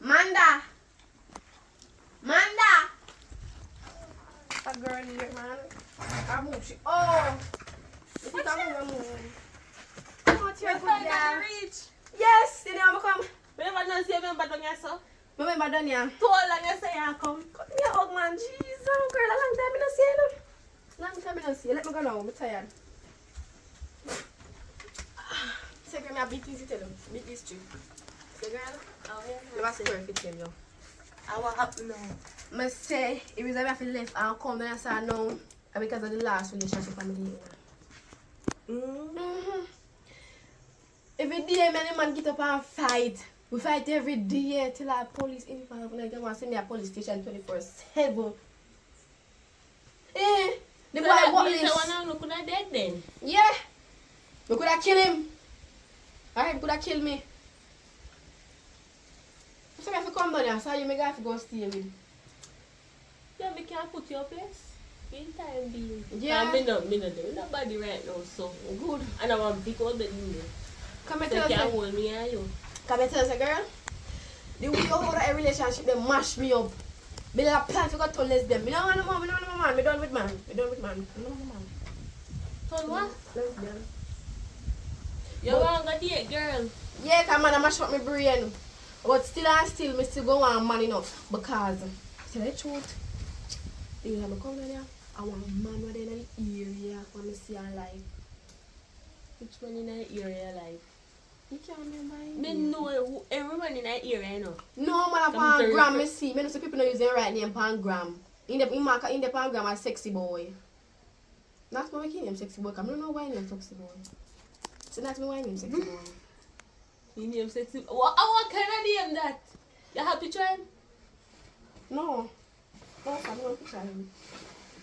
Manda! A girl here, man. I move she. Oh! You think I'm move? Come on, you're good, yeah. Yes, you know, come. Remember, no, see, remember, don't you, so? Remember, done ya? Too long, you say, I come. Come here, hug, man. Jesus, girl, a long time I don't see you. Long time I don't see you. Let me go now. I'm tired. Say, girl, I beat this to them. Beat this too. Say, girl. Oh, yeah. You must perfect him, yo. I want up now. I say, it was like I feel left and come then I say no. Because of the last relationship I'm in. Every day, man get up and fight. We fight every day till our police involved. Like they want to send me a police station 24/7. Eh, the boy what this? So could have dead then? Yeah. We could have killed him. Alright, could have killed me. So I have to come down here, so you may have to go stay with him. Yeah, we can't put your place. In time being. Yeah. Me no do nobody right now, so Good. and I want big old bed in there. Come and So tell you us. can't hold me and you. Come and tell us, girl. The way you hold a relationship, they mash me up. Me like plan to go to lesbian. Me don't want no man. Me don't want no man. Me done with man. Me don't want no man. So what? Lesbian. You want to go date, girl? Yeah, come on, I mash up my brain. But still and still, me still go on man enough. Because, tell the truth, you have me come down here. I want a man who in the area when me see her life. Which one in that area like? You can't remember him. Me know everyone in that area, you know. No, man, upon gram, me see. Me know some people not using the right name upon gram. In the pan gram, a sexy boy. That's why I call him sexy boy. I don't know why I name sexy boy. So that's why I name sexy boy. You name sexy. What kind of name that? You have to try him? No. No, I don't want to picture him.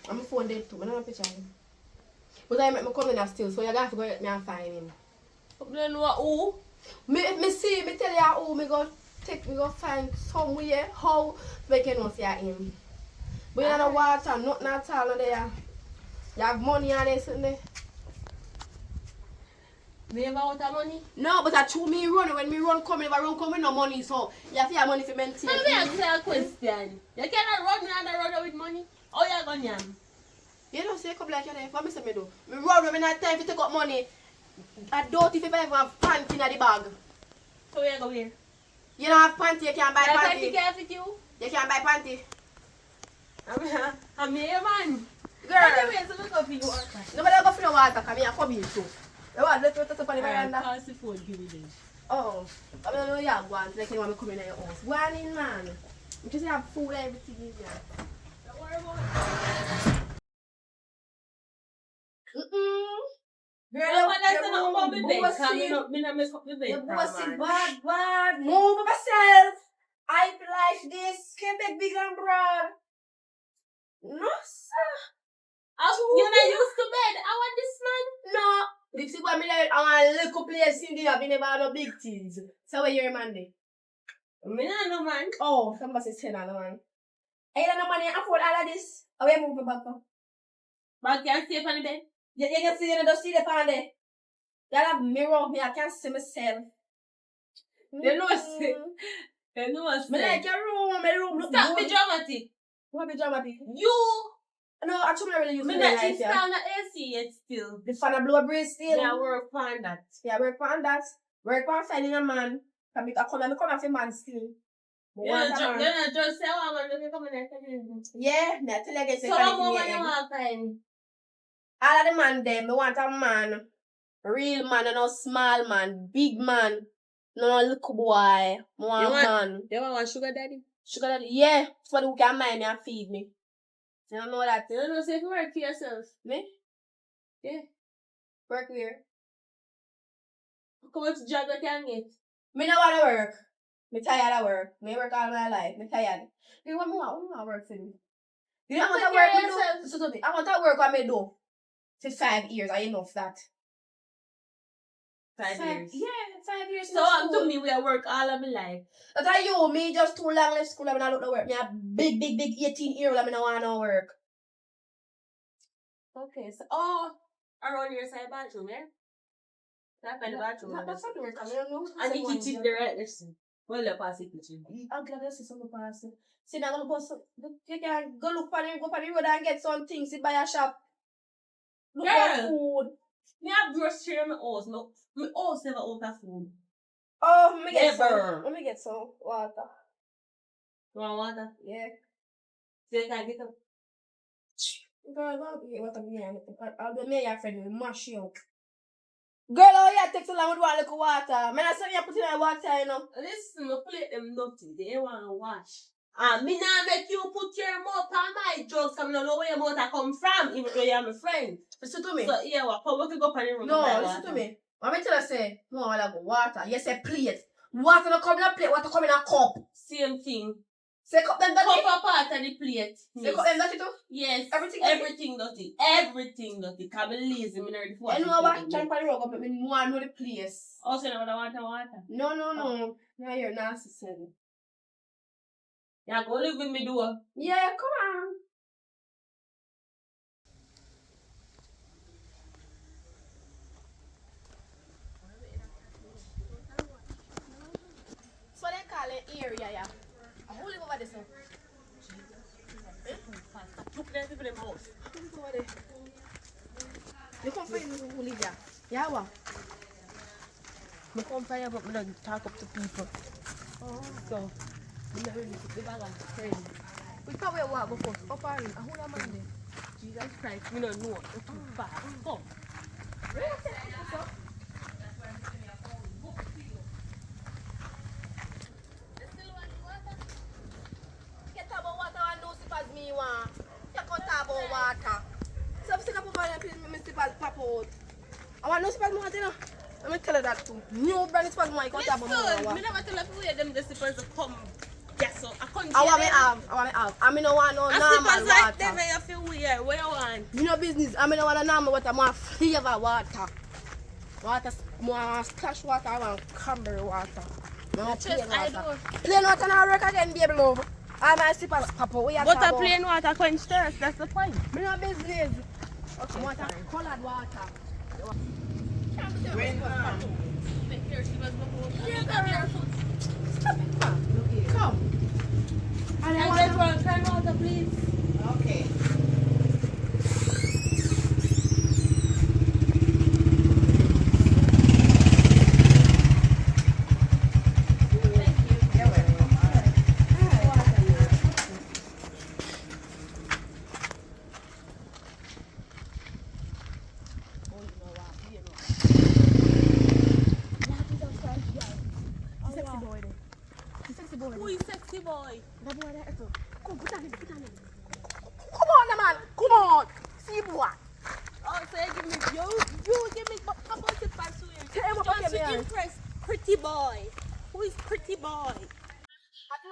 I'm a phone dead too, but I don't want to picture him. But I make me come in there still, so you have to go help me and find him. Then what? Who? Me tell you how me go find somewhere how we can not see him. But you don't know water, nothing at all no there. You have money and this and there. Me ever out of money? No, but I true me run when me run coming, if I run coming no money, so you have to have money for maintain. Let me ask you a question. You cannot run me and run with money? How you going yam? You know, say a couple like you there. What me say me do? Me run when me not time to take up money. I don't if I ever have panty in the bag. So where you go here? You don't have panty, you can't buy panty. Care with you? You can't buy panty. I'm here, man. Girl. Anyway, so look up for you. Nobody go for no water, come here, come here too. You want let's put up on the veranda? Cause the phone give me this. Oh, I don't know you have one, like you want me coming in your house. Go on in, man. You just have food and everything in there. Don't worry about it. Girl, No, but that's not about me bed. bossy. Cause me not mess up the bed. Your bossy bad. Move myself. I like this. Quebec big and broad. No, sir. You're not used to bed. I want this man. No. This is what I like. I want a little place in there. We never have no big things. So where your man there? Me not no man. Oh, somebody say no man. Hey, you don't know money afford all of this? How you move back up? But can't stay on the bed. You can see, you don't see the pan there. You have a mirror me, I can't see myself. You know what's it? You know what's Me like it? your room, my room look Stop good. be dramatic. What be dramatic? You. No, actually I really use Me the not life, yeah. install the AC yet still. The fan of blow a breeze still. Yeah, work on that. Yeah, work on that. Work on finding a man. Can I come off a man still. You're not just say, oh, I'm looking for my Yeah, me I tell you again. So what more man you want to find? All of the man them, me want a man. Real man and no small man. Big man. No little boy. Me want a man. You want sugar daddy? Sugar daddy, yeah. Somebody who can mind me and feed me. You don't know that. You don't know say if you work for yourself. Me? Yeah. Work where? How much job you can get? Me no want to work. Me tired of work. Me work all my life. Me tired. You want more work for me? You don't want to work me do? So I want to work what me do. For 5 years. I enough that. 5 years. Yeah, 5 years. So to me, we are work all of my life. That's how you, me just too long left school. I mean, I don't know work. Me a big 18-year-old. I mean, I want to work. Okay, so around your side bathroom, yeah? That's the bathroom. That's not the work. I don't know. And the kitchen there, right? Listen. Well, the pass it kitchen. I'm glad I see some pass. See, now I'm going to you can go look for the road and get some things in by a shop. Look for food. Me have grocery in my house. My house never out of food. Oh, let me get Never. some. Let me get some water. You want water? Yeah. So you can get up. Girl, I'll be what I'm here. I'll be your friend. We'll mash you up. Girl, oh yeah, take so long with one little water. Man, I said you put in the water, you know. Listen, I plate them dirty. They want to wash. And me now make you put your mouth on my drugs. I don't know where your mouth come from, even though you're my friend. Listen to me. So, yeah, what? Come, we can go on the room. No, listen to me. What I tell you say, no, I like water. You say plate. Water don't come in a plate, water come in a cup. Same thing. Say cup them dirty. Cup apart of the plate. Say cup them dirty too? Yes. Everything dirty? Everything dirty. Can't be lazy. Me not the You know what? Try to rug up, but me want to know the place. Also, you know what I want water? No. No, you're nasty, son. Yeah, go live with me, do. Yeah, come on. So they call it area, yeah. Who live over this now? Look there to them house. Who live over there? You come find who live there? Yeah, what? I come find but I don't talk up to people. Oh. So, I don't really put the bag on friends. We can't wait walk before. Up on him. Who am I there? Jesus Christ, we don't know. It's too far. Come. Get about water and no sippers me want. You can't talk about water. So if you come over there, me sippers pop out. I want no sippers more, you know. Let me tell you that too. New brand sippers more, you can't talk about more. Listen, I never tell you where them the sippers come. Yes, so I can't. I want me have. I mean, no want no normal water. Like them, you feel weird. What you want? You know business. I mean, no want a normal water, more flavor water. Water, more splash water, I want cranberry water. No plain water. Plain water now work again, baby love. All my sippers pop out. But a plain water quench thirst, that's the point. Me no business. Okay, water, colored water. When Come. And I get one can water, please. Okay. Who is sexy boy? Come, put on him. Come on, man. Come on. See boy. Oh, so you give me, you give me a couple of tips to him. Tell him what Just you to mean. impress pretty boy. Who is pretty boy? I tell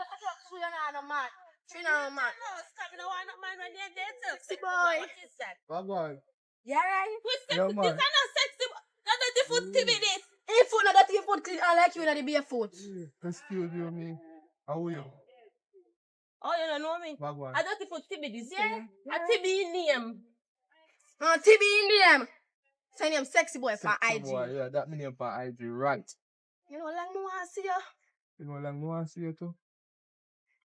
you, man. Trina, man. No, stop. You don't want no man when they're there. Sexy boy. What is that? Bad boy. Yeah, right? Who's Yeah, sexy? man. This is not sexy boy. Not that the foot TV this. If foot not that your foot clean, I like you in the barefoot. Excuse you, me. How are you? Oh, you don't know me? Bad boy. I don't think for TV this, yeah? A TV name. TV Indian. Say name sexy boy for Sexy IG. boy, yeah, that meaning for IG, right. You know, like me want to see you. You know, like, no one see you too.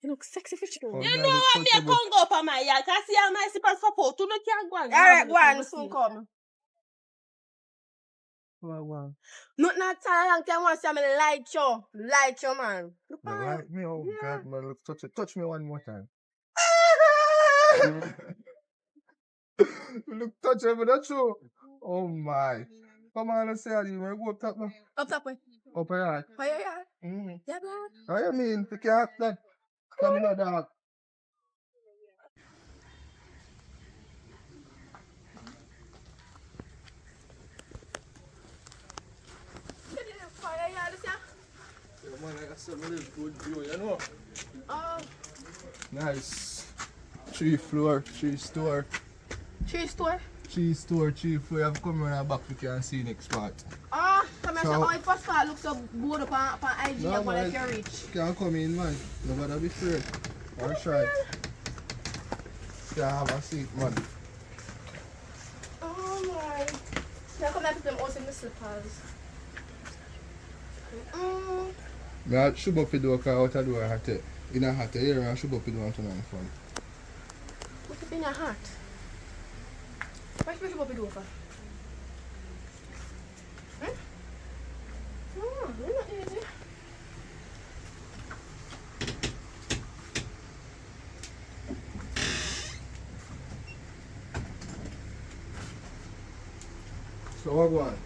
You look sexy for sure. Oh, You yeah, know look what me a comfortable. Congo up on my yard. Can see how my slippers for pot. You no can go on. Alright, go on, soon come. Wow. Not not time, I want to see me like you. Like you, man. Look You on. like me? Oh, God, man, look, touch me one more time. You look touch me, that's true. Oh, my. Come on, let's say, you want to go up top now? Up top way. Up here. Why you here? Mm-hmm. Yeah, man. What you mean? You can't act that. Come in, dog. Why you here, this year? Yeah, man, like I said, I live good view, you know? Oh, Nice. 3 floor, 3 store. tree store. 3 store, 3 floor. You have to come around the back, you can see next part. Oh, come here, So- so my first part looks so bored up on IG. No, I'm gonna man. let you reach. Can't come in, man. Nobody be afraid. Or try. Can't have a seat, man. Oh my. Now come back to them also in the slippers. I should up the door because out the door I hot. In a hot area, I should up the door and turn on the phone. What's up in your heart? Why should you do for? Huh? Oh, you're not easy. So what go on?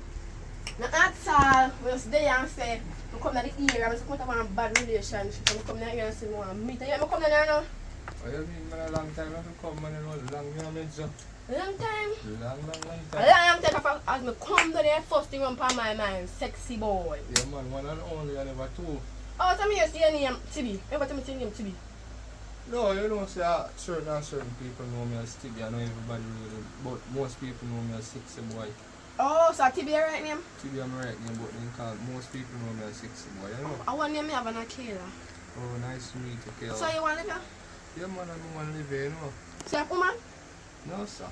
Now that's all. We just there and say, I come to the area, I just come to one bad relationship. I come down here and say, I want to meet. You come down here now? Oh, you mean man a long time not to come, man, you know, long time, so. Long time? Long A time. long time as I come down there, first thing on my mind, sexy boy. Yeah, man, one and only, and never two. Oh, tell me you see your name, Tibi. Ever tell me your name, Tibi? No, you know, say certain people know me as Tibby. I know everybody really, but most people know me as Sexy Boy. Oh, so Tibi your right name? Tibby I'm right name, but they call most people know me as Sexy Boy, you know. I want name me have an Akela. Oh, nice to meet you, Kayla. So you want to live here? Yeah, man, I don't want to live here, you know. So you're a woman? No, sir.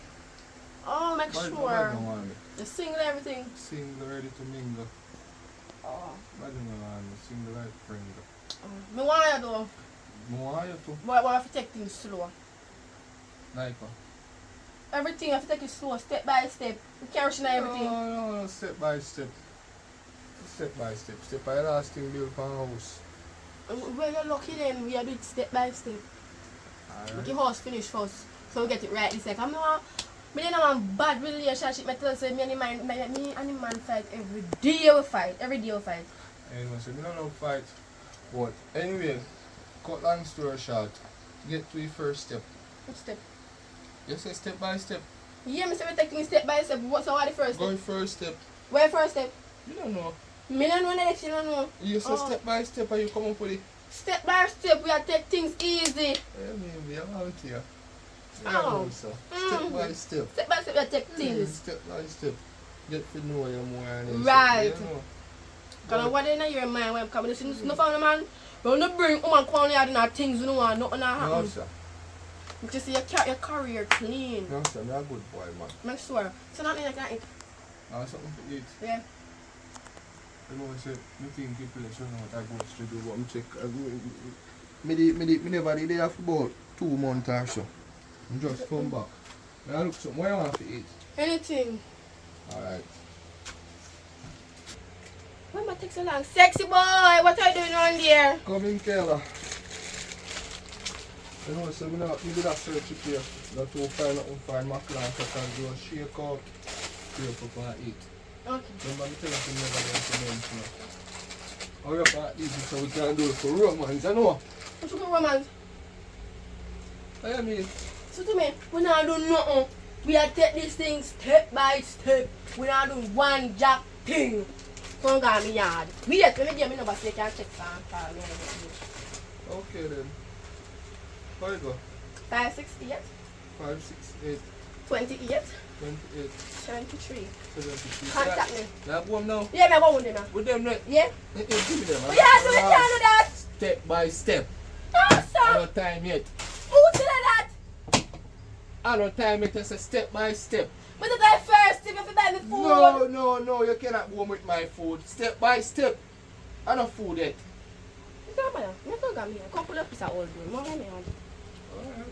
Oh, make But sure. I don't want me. You're single everything. Single, ready to mingle. Oh. I don't want me. Single like friend. Me want you though. More you too. But I have to take things slow. Like what? Everything I have to take it slow, step by step. You can't rush into everything. No, step by step. Step by step. Step by last thing build for a house. Well, you're lucky then. We are doing it step by step. Alright. Make the house finish first. So we get it right this second. Me in a bad relationship. Me tell you, me and the man fight every day we fight. Every day we fight. Anyway, so we don't know fight. But anyway, cut long story short, get to the first step. Which step? You say step by step. Yeah, me say we take things step by step. So what the first step? Go first step. Where first step? You don't know. Me don't know that you don't know. You say step by step and you come up with it. Step by step, we are take things easy. I mean, we are out here. Oh. So. Step by step. Step by step, we are take things. Step by step. Get to know you more and Right. You know. Because what in your mind when come to no family man, but when you bring woman come here and things you don't want, nothing No, happen. sir. You just see your career clean. No, sir. I'm a good boy, man. Make sure. So nothing like that. I have something to eat. Yeah. You know, I said, I think people should know what I go to do, but I'm check. I never did there for about 2 months or so. I'm just come back. Now look something, what you want to eat? Anything. Alright. Why am I take so long? Sexy boy, what are you doing on there? Come in, Kayla. You know, so we did a search up here. Not to find nothing, find my plant, I can do a shake out, shake up and eat. Okay. Remember the thing to never going to mention. Hurry up and eat it so we can do it for romance, you know? What you call romance? What you mean? So to me, we not do nothing. We are take these things step by step. We not do one jack thing. Come on, me yard. Wait, let me give me number so you can check for me. Okay then. How you go? 568 5, 6, 8, 28 28, 73. 73. Contact me. You have one now? Yeah, me go with them now. With them, right? Yeah? Give me them. Yeah, so we can't do that. Step by step. No, I sir. no time yet. Who said that? I no time yet. It's a step by step. But the guy first, if you buy me food. No. You cannot go with my food. Step by step. I no food yet. Come on, me don't come here. Come pull up this old room. More me on. Alright.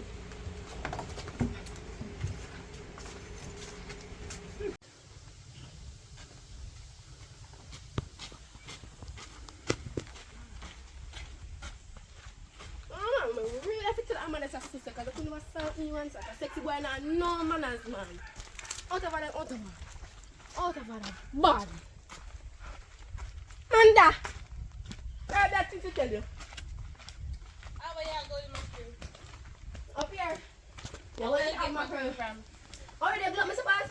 Really have to tell a man that's a sister because I couldn't even serve me once. A sexy boy now, no manners, man. Out of that, bad. Manda! I have that thing to tell you. How are you going, my friend? Up here. Yeah, where you get my friend from? Oh, they block me so bad?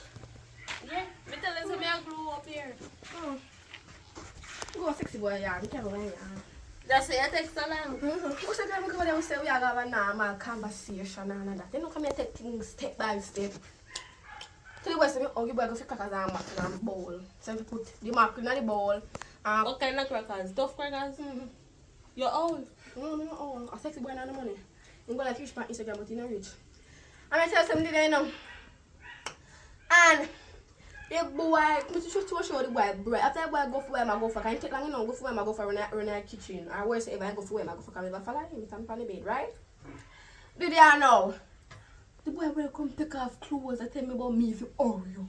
Yeah, me tell you something I grew up here. Oh. Go sexy boy, yeah. We can't go in here. That's it, I take so long. Most of the time we go there, we say we are going to have a normal conversation and that. They don't come here and take things step by step. To the west, oh, you boy go for crackers and mac in a bowl. So you put the mac in the bowl. What kind of crackers? Tough crackers? Mm-hmm. You're old. No, I'm not old. A sexy boy and the money. I'm going to rich on Instagram, but you're not rich. I'm going to tell you something today now. And The boy, Mr. Show the boy bread. After the boy go for him, I go for. Can you take long enough? Go for him, I go for run the kitchen. Or worse, if I go for him, I go for come over follow him. Stand on the bed, right? Did you know? The boy will come take off clothes and tell me about me for Oreo.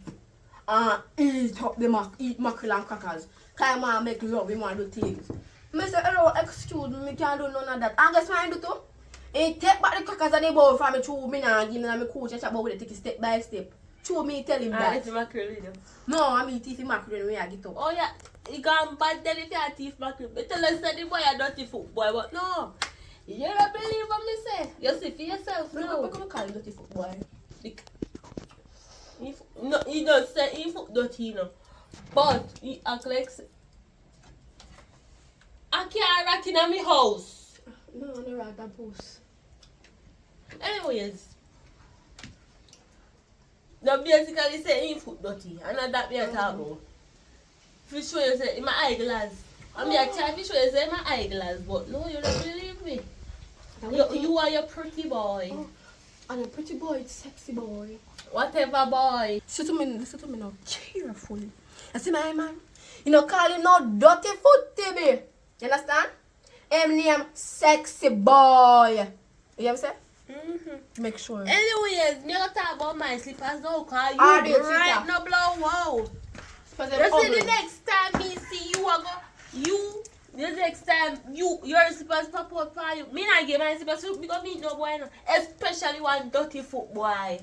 And eat up the eat mackerel and crackers. Cause man make love, he want to do things. I say, hello, excuse me, can't do none of that. And guess what I do too? He take back the crackers and the bowl from me through me now and give me my coach and chat about it, take it step by step. Through me tell him that. It's mackerel, you know. No, I'm eating mackerel when I get up. Oh yeah, you can't bad tell if you are thief mackerel. But tell us that the boy a dirty foot boy, but no. You don't believe what me say. You see for yourself now. How come you call him dirty foot boy? No, he don't say he foot dirty, you know. But he act like I can't rat in my house. No, no rat that post. Anyways. The basically say he foot dirty. And not that me a talk about. If you show you say in my eyeglass. I'm here trying to show you say in my eyeglass, but no, you don't believe me. You are your pretty boy. Oh, and a pretty boy, sexy boy. Whatever boy. Listen to me now, carefully. You see my man? You know, call him no dirty foot, TB. You understand? Him name sexy boy. You ever say? Mm-hmm. Make sure. Anyways, me not talk about my slippers now, cause you Ah, they right sit no blow wow. You see the next time me see you, I go, the next time your slippers pop up for you. Me not give my slippers because me no boy no. Especially one dirty foot boy.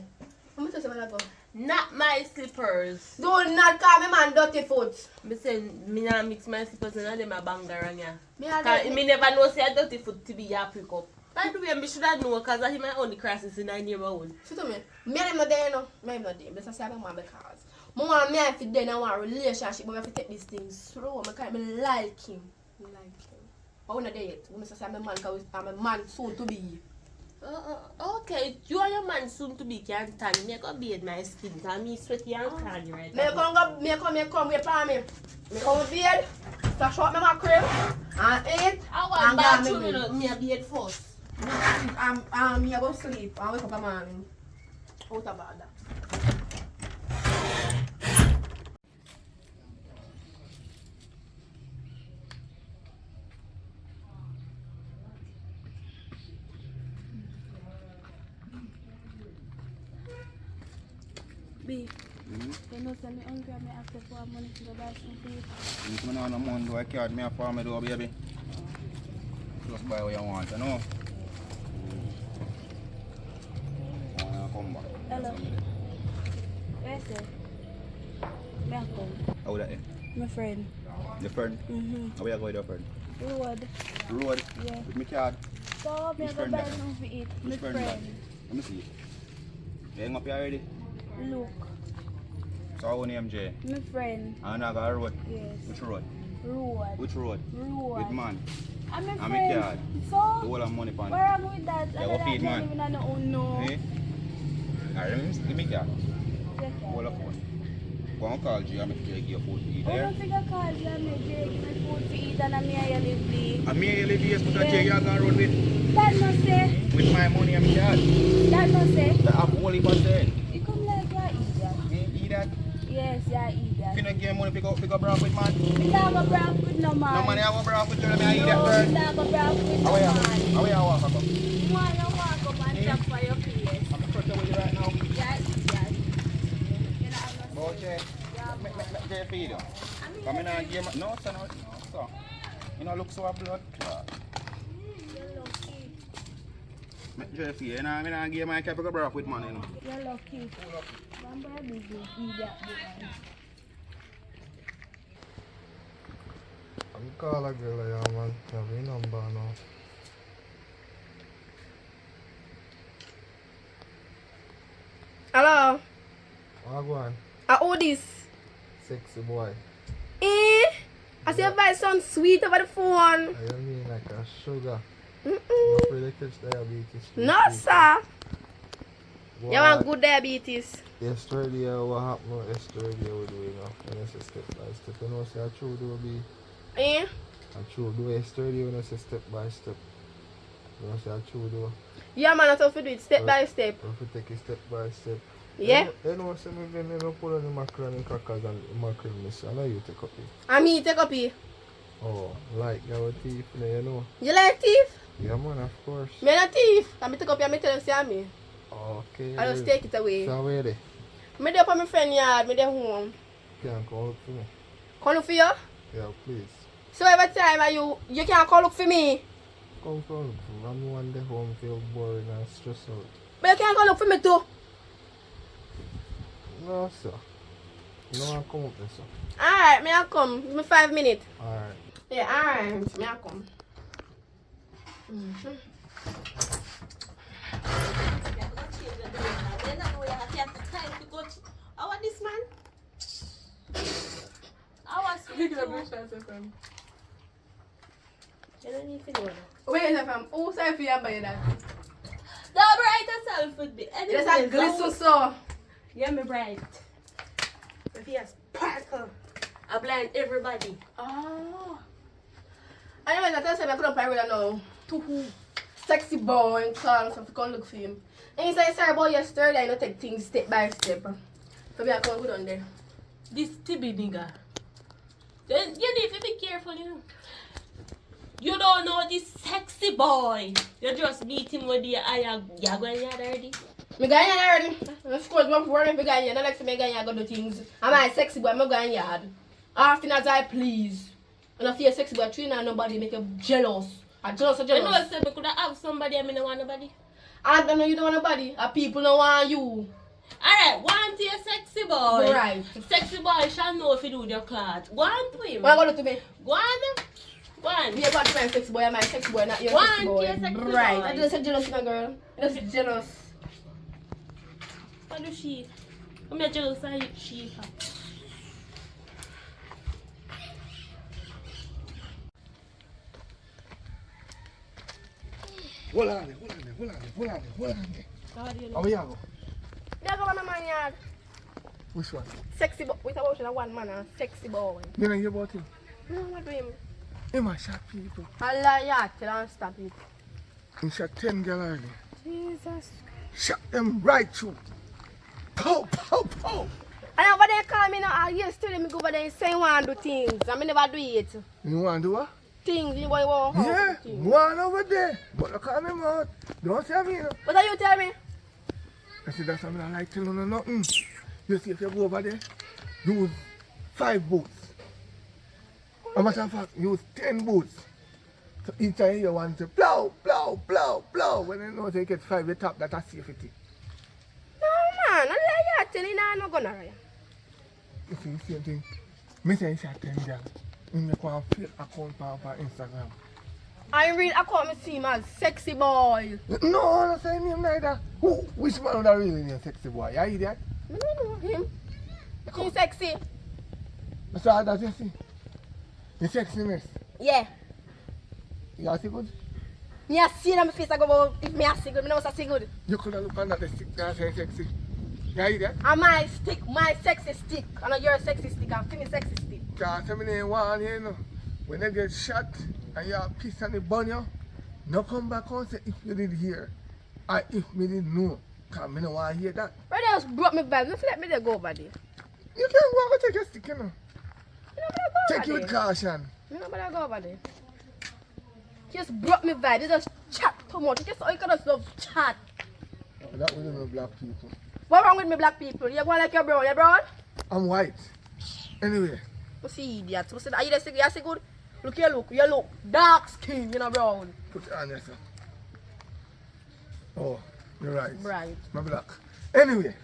How much is it go? Not my slippers. Do not call me man dirty foot. Me say me not mix my slippers and them a banger on ya. Me Never know say a dirty foot to be ya pick up. By the way, me should have known because I my only crisis in 9 years old. See to me. Me and him not there, no. Me and him not there. But I say I'm man because. I want me and then I want a relationship, but I have to take these things slow. I like him. I like him. But we're not there yet. We say I'm a man because I'm a man soon to be. Okay, you and your man soon to be can tan. Me go bathe my skin because me sweaty and tan right Me come wait for me. Me come bathe, flash out my mackerel, and eat. I want bathroom, me a bathe first. Me go sleep and wake up in the morning. Out about that. Babe, you know say me hungry and me ask you for money to go buy some food. If I don't have money, do I carry me a farm do, baby? Just buy what you want, you know? Come back. Hello. Where is it? Me a come. How that? My friend. Your friend? Mm-hmm. How you go with your friend? Road. Road? Yeah. With me card? So me Which go friend buy that? something to eat. My Which friend friend. that? Let me see. You hang up here already? Look. So how name Jay? My friend. And I got a road? Yes. Which road? Road. Which road? Road. With man? I'm my And friend. me card? The So whole of money pan. where am I with that? Yeah, go feed man. Even I don't know. Eh? Alright, give me card. Check Hold out. up phone. Go and call Jay and make sure you give your food to eat I there. don't think I called you and make Jay give me food to eat and I'm here you live there. And me you live here, but Jay you are going to run with? That no say. With my money and me card. That no say. The whole heap of say. You come like you eat that. Eat that? Yes, you eat that. If you don't give money, pick up brown with man. We don't go brown food no man. No money, I want brown with you, I eat that No, bird. we don't go brown food no How man. are you walk up? You want to walk up and chop for your face. I'm going to with you right now. Yes, yes. You know, I'm Go Jay. Make Jay feed you. Come in and give me. No, sir, no, sir. You know, look so a blood clot. You're lucky. Make Jay feed you. You know, I'm going to give my cap pick up brown with money, you know. You're lucky. I'm very busy. Eat that boy. I'm call a girl, yeah, man. Have your number now. Hello. What go on? Who this? Sexy boy. I see your voice sound sweet over the phone. I mean like a sugar. Not really catch diabetes. No, sir. You want good diabetes. Yesterday, what happened yesterday we do, you know, when I say step by step, you know, say I true do be, I true do yesterday when I say step by step, you know, say I true do. Yeah, man, that's how to do it step by step. If you take it step by step, Yeah? You know, say me then you put on the macaroni and crackers and mackerel miss. I know you take up it. And me take up here. Oh, like your teeth, you know. You like thief? Yeah, man, of course. Me not thief. And me take up here, me tell them say me. Okay. I just take it away. So where they? Me there for my friend yard, me there home. Can come look for me. Come look for you? Yeah, please. So every time you can't come look for me. Come for look for me. I'm one day home feel boring and stressed out. But you can't come look for me too. No, sir. No one come up there, sir. Alright, me I come. Give me 5 minutes. Alright. Yeah, alright. Me I come. How was this man? How was You it? don't need to know that. Where is it from? Who said for you buy that? The bright yourself with me. There's a glisten so. Yeah, me bright. If he has sparkle, I blind everybody. Oh. Anyway, I tell you, I couldn't play with her now. To who? Sexy boy and call so come look for him. And he said, sorry about yesterday, I don't take things step by step. So we are going good on there. This TB nigga. Then you need to be careful, you know. You don't know this sexy boy. You just meet him with the eye. You're going yard already. Me going yard already. Of course, one for me going yard. I like to me going yard go do things. I'm a sexy boy, I'm going yard. Often as I please. And I feel sexy boy, treating nobody make you jealous. I'm jealous. You know, I said, I could have somebody, I mean, I want nobody. I don't know you don't want nobody. People don't want you. Alright, go on to your sexy boy. Right. Sexy boy shall know if you do with your clothes. Go on to him. What going to me? Go on. Go on. You got my sexy boy, I'm my sexy boy, not your Go sexy on boy. to your sexy Right. boy. I just said jealous, my girl. Just jealous. What do she? I'm not jealous of she. Hold on. How are you go? There go on my yard. Which one? Sexy boy. With about one man, a sexy boy. You don't hear about him? No, what do him? Him a shot people. Allah, yeah, till I stop it. He shot 10 girls early. Jesus. Shot them right through. Pow. And over there call me now, yesterday me go over there and say want do things. I me never do it. You want to do what? Things, you want Yeah, one over there. But look at him out. Don't say me. What are you tell me? I said that's something I like to know nothing. You see if you go over there, use 5 boots. As a matter of fact, use 10 boots. So each time you want to blow. When you know they get 5, you tap that a safety. No man, Allah, yeah, tell you now, I'm not gonna right. You see the same thing. Me say shot 10 girls. You make one fake account on Instagram. I read, I call me see him as sexy boy. No, I'm not saying him neither. Who? Which man would have really name sexy boy? You idiot? I don't know him. He's sexy. That's all that you see. The sexiness. Yeah. You see good? Me a see in my face, I go about if me a see good, me know see good. You could have looked under the stick and say sexy. You idiot? And my stick, my sexy stick. I know you're a sexy stick, I'm feeling sexy stick. Can't tell me they want you know. When they get shot and you have piss and they burn you, no come back and say if you did hear or if me did know. Because me don't want to hear that. Right now, just brought me back. Just let me there go over there. You can't go and take your stick, you know. You know, but I Take go it over with there. caution. You know, but I go over there. Just brought me back. They just chat too much. Just you can just love chat. That was no black people. What wrong with me, black people? You go like your brown, you brown? I'm white. Anyway. You see idiot. You see, are you see good? Look, you look dark skin, you know, brown. Put it on yourself. Oh, you're right. Right. My black. Anyway.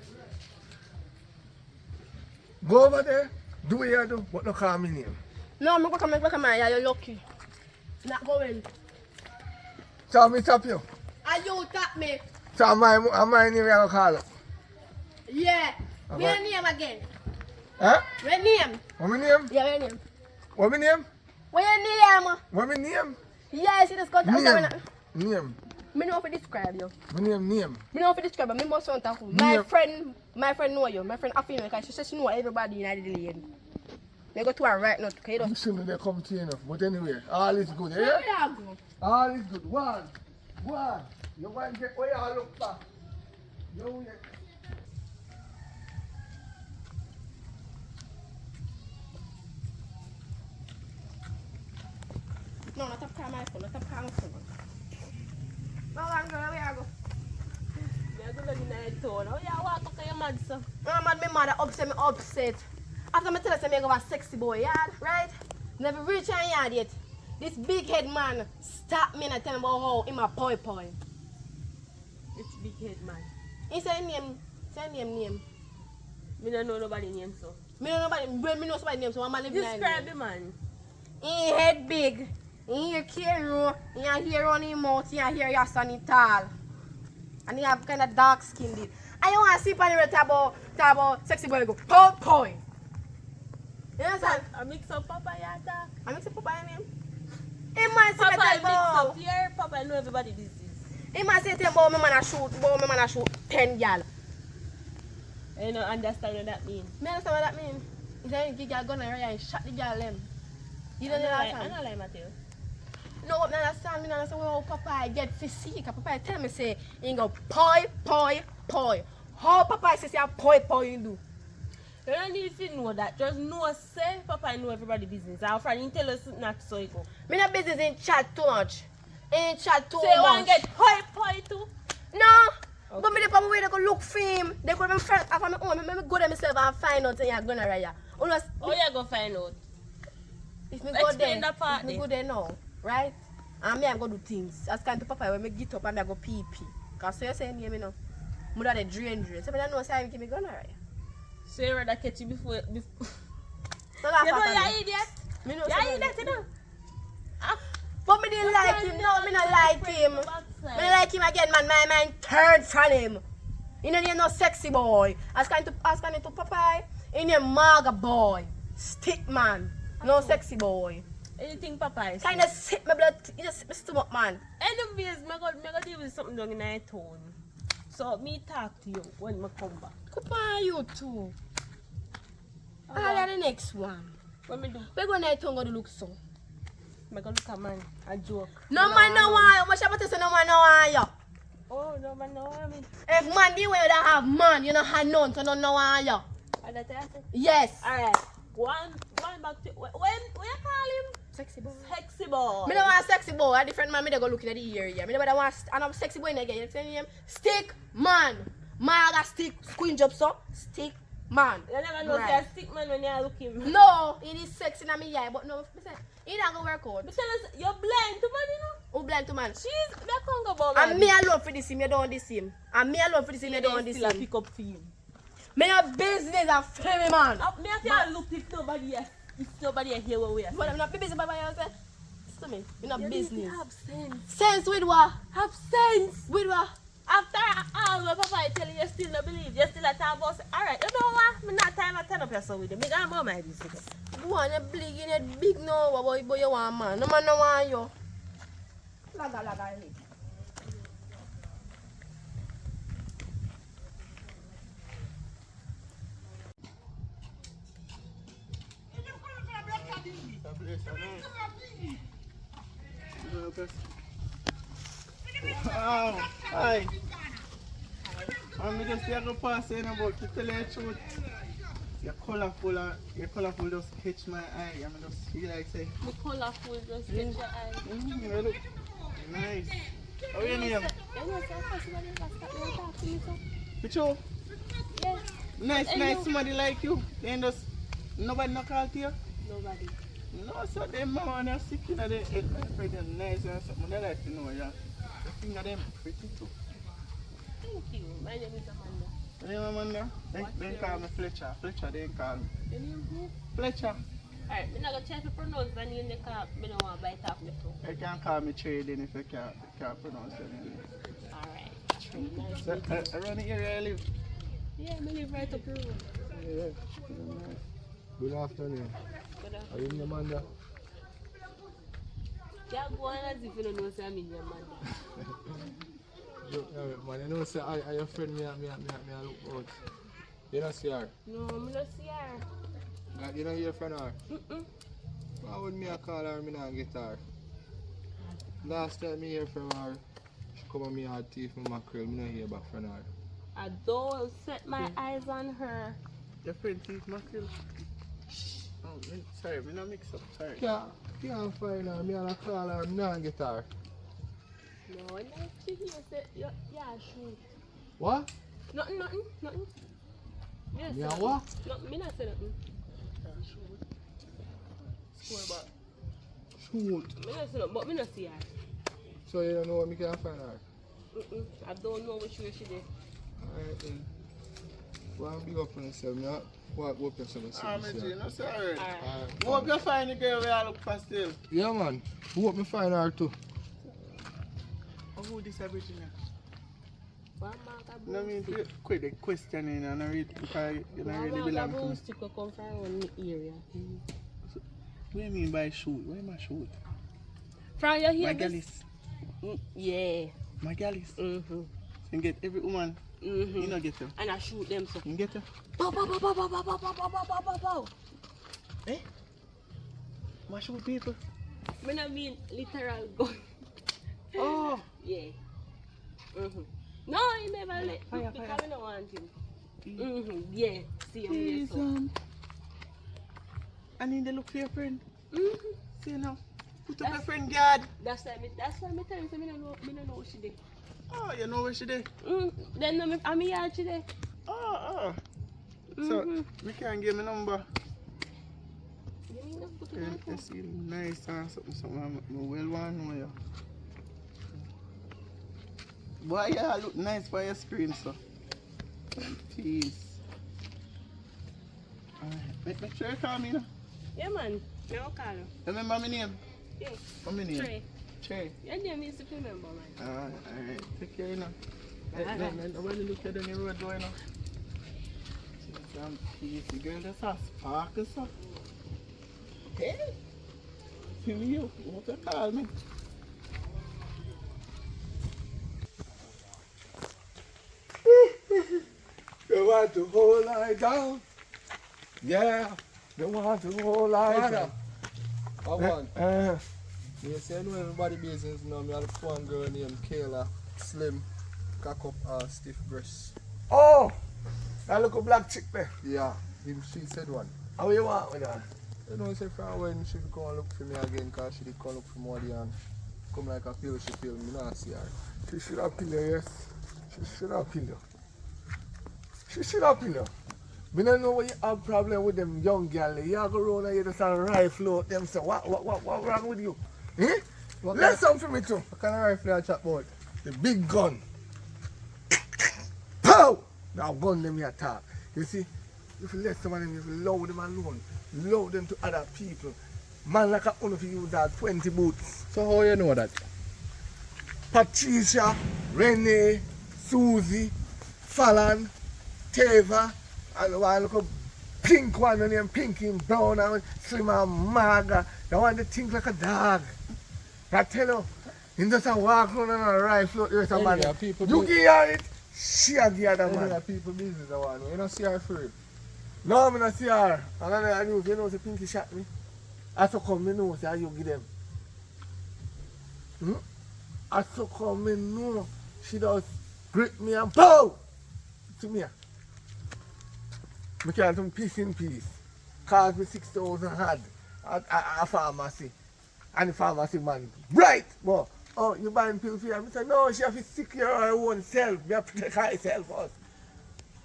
Go over there, do what you do, but don't call me name. No, I'm not going to come here. You're lucky. Not going. So me stop you. And you tap me. So my name you gonna call up. Yeah. Okay. What's your name again? Huh? What name? What my name? Yeah, what your name? What my name? What your name? What my name? Yeah, see this contact. Name. Me know how to describe you. My name. Me know how to describe you. Me must want to who. My friend know you. My friend Afino because she says she know everybody in the lane. Me go to her right now. Okay, You shouldn't they come to you enough. But anyway, all is good, yeah? All is good. One. You want to get where you look for. You No, not up call my phone. Not up call my phone. No, I'm girl, where I go? I'm going to the town. Oh, yeah, walk up to your mad, sir. I'm mad, my mother upset me upset. After I tell her I go a sexy boy yard, right? Never reach a yard yet. This big head man stop me and tell me about how in my poi. It's big head, man. He say name. Me don't know nobody name, so. Me know somebody name, so I'm living like Describe the man. He head big. He hair carry. He have hair on his mouth. He have hair yes and he tall. And he have kind of dark skin. And you want to see on the talk about sexy boy go poi. You understand? I mix up Papa Yata. I mix up Papa name. He might say Papa that mix up here. Papa know everybody business. He might say about me man a shoot 10 gal. I don't understand what that means. Me understand what that mean? He say he give gun and shot the gal them. You don't I understand? don't like Matthew. No, what me understand? Me understand how Papa get physique. Papa tell me say he go poi. How Papa say poi you do? You don't need to know that. Just know, say, Papa know everybody business. Our friend didn't tell us not so you go. Me no business in chat too much. In chat too So you want much. to get poi too? No. Okay. But me the Papa way they go look for him. They go to my friend after me own. Me go there myself and find out you're gonna raya. Unless Oh, you go find out. if me go Explain there, that part if me there. go there now, right? And me I go do things. As kind to Papa when me get up and me I go pee. Cause so you say me know. Mother the drain. So me don't know say I give me gonna raya. So you rather catch you before. So You laugh know at you're me. idiot. Me know You're say idiot, you know. But me didn't like him. No, me not like him. Me don't like him again, man. My mind turned from him. You know, you're no sexy boy. As kind to Papa, in your maga boy. Stick man. No sexy boy. Anything Papa is. Kind of sit my blood, you just sit my stomach, man. Anyways, me go deal with something down in my town. So me talk to you when me come back. Come on, you too. Ah, the next one. What me do? We're going to go to look so. Me go look a man, a joke. No man, no one. What about this? No man, no one, yo. Oh, no man, no I mean. If man, the way that have man, you know, have none, so no one, yo. And that's it. Yes. Alright. One back to when you call him? Sexy boy. Sexy boy. Me don't want a sexy boy. A different man, me dey go looking at the area. Me don't want a sexy boy again. You see him? Stick man. Man got stick. Squinch up so. Stick man. You never know Right. say a stick man when you're looking. No, it is sexy in my eye, but no, me say, it not gonna work out. But tell us, you're blind to man, you know? Who blind to man? She's that can't go about And me alone for this him, you don't want this him. And me alone for this him, you don't want this still a him. pick up for you. Me have business and family man. Me have to look if nobody hear what we are But I'm not business by myself. Listen to me. Me not business. Have sense. Sense with what? Have sense. With what? After all my papa I tell you still don't believe, you still a talk about say, alright, you know what? Me not time to turn up yourself with you. Me gonna about my business. Go on, you big in it big no, boy, you want man. No man no want you. Laga. Wow, hi. I'm just here to pass in about to tell you the truth. You're colorful just catch my eye. I'm just feel like say, The colorful just get your eye. you look nice. How your name? You know, so I somebody just start to talk to me, so. Pichu? Yes. Nice, somebody like you. Then just nobody no call to you? Nobody. No, so them mama they're sick in the head, my friend, them nice and something. They like to know, yeah. The thing of them pretty too. Thank you. My name is Amanda. Your name Amanda? They call me Fletcher. Fletcher, they call me. Your name is who? Fletcher. Alright, I'm not going to try to pronounce the name because I don't want to bite off my tongue. You can call me Trey then if you can't pronounce your name. Alright. Nice So, meeting you. around the area I live. Yeah, I live right up the road. Yeah. Good afternoon. Good afternoon. Are you in Amanda? Yeah, go on as if you don't know say I'm in your man. Man, you know, say, I your friend, me look out. You don't see her? No, I'm not see her. You don't hear from her? Mm-mm. Why would me call her and me not get her? Last time me hear from her, she come and me had teeth from mackerel, me not hear back from her. I don't set my eyes on her. Your friend teeth mackerel? Oh, sorry, me not mix up, sorry. Yeah. Can't find her. Me and I call her. I'm not get her. No, no, she here say, yeah, shoot. What? Nothing. Yes, Me and what? Nothing, me not say nothing. Score back. Shoot. Me not say nothing, but me not see her. So you don't know what me can find her? I don't know which way she did. Alright then. Well, big up on yourself. Me walk up yourself and see Ah, this me here. G, no sorry. Alright. Hope you find the girl where I look for still. Yeah man. Hope me find her too. Oh, who this everything? One mark a No mean to quit the questioning and I read because you don't really One belong mark a to me. broomstick will come from around the area. What do you mean by shoot? Where am I shoot? From your My here, gal this? is. Yeah. My gal is. Mm-hmm. You get every woman. You not get her. And I shoot them so. You get her. Pow, pow, pow, pow, pow, pow, pow, pow, pow, pow, pow, pow. Eh? My shoot people. Me not mean literal gun. Oh. Yeah. No, he never let Fire, because fire. I don't want him. Yeah. See him here Jeez, so. I need to look for your friend. See now. Put up your That's- friend guard. That's why me tell you, so me don't know what she did. Oh, you know where she did? Then no, I'm here today. Oh. So, we can give me number. Give me enough, put it Yeah, on you phone. see nice and something. I well want to know you. Boy, yeah, look nice by your screen, so. Jeez. Make sure you call me now. Yeah, man. Me will call you. Remember my name? Yeah. What's my name? Trey. Trey. Your name is to remember, man. Alright. Take care now. Alright. Nobody look at the road door now. Some peace. Girl, that's a spark or so. Hey. See me you. What you call me? They want to hold I down. Yeah. They want to hold I down. I want. You say I know everybody business now. Me have one girl named Kayla, slim, cock up, stiff breasts. Oh! That little black chick there. Yeah, she said one. How you want with that? You know, say for when she come and look for me again, cause she did come look for more and come like a pill, she pill me not see her. She should have pill you, yes. She should have pill you. She should have pill you. Me don't know what you have problem with them young girl. You go around and you just a rifle out them say, what wrong with you? Eh? What Let some for me too. What kind of rifle I chat about? The big gun. Pow! Now gun them here talk. You see, if you let some of them, if you allow them alone, allow them to other people. Man like a one of you that 20 boots. So how you know that? Patricia, Renee, Susie, Fallon, Teva, and one look pink one named Pinky and Brown and Slim and Maga. They want to think like a dog. I tell you, he just a walk around and a rifle out there with a man. Anyway, people You do- give her it, she a give the man. Anyway, people business I want. You don't see her for it. No, I don't see her. And I know, you know, the Pinky shot me. I saw come, me know, say, you give them. I saw come, me know, she does grip me and pow! To me. Me can't do piece in piece. Cost me 6,000 had at a pharmacy. And the pharmacy man, right, but, oh, you buying pills for her? I said, no, she have to secure her own self. Me have to take herself first.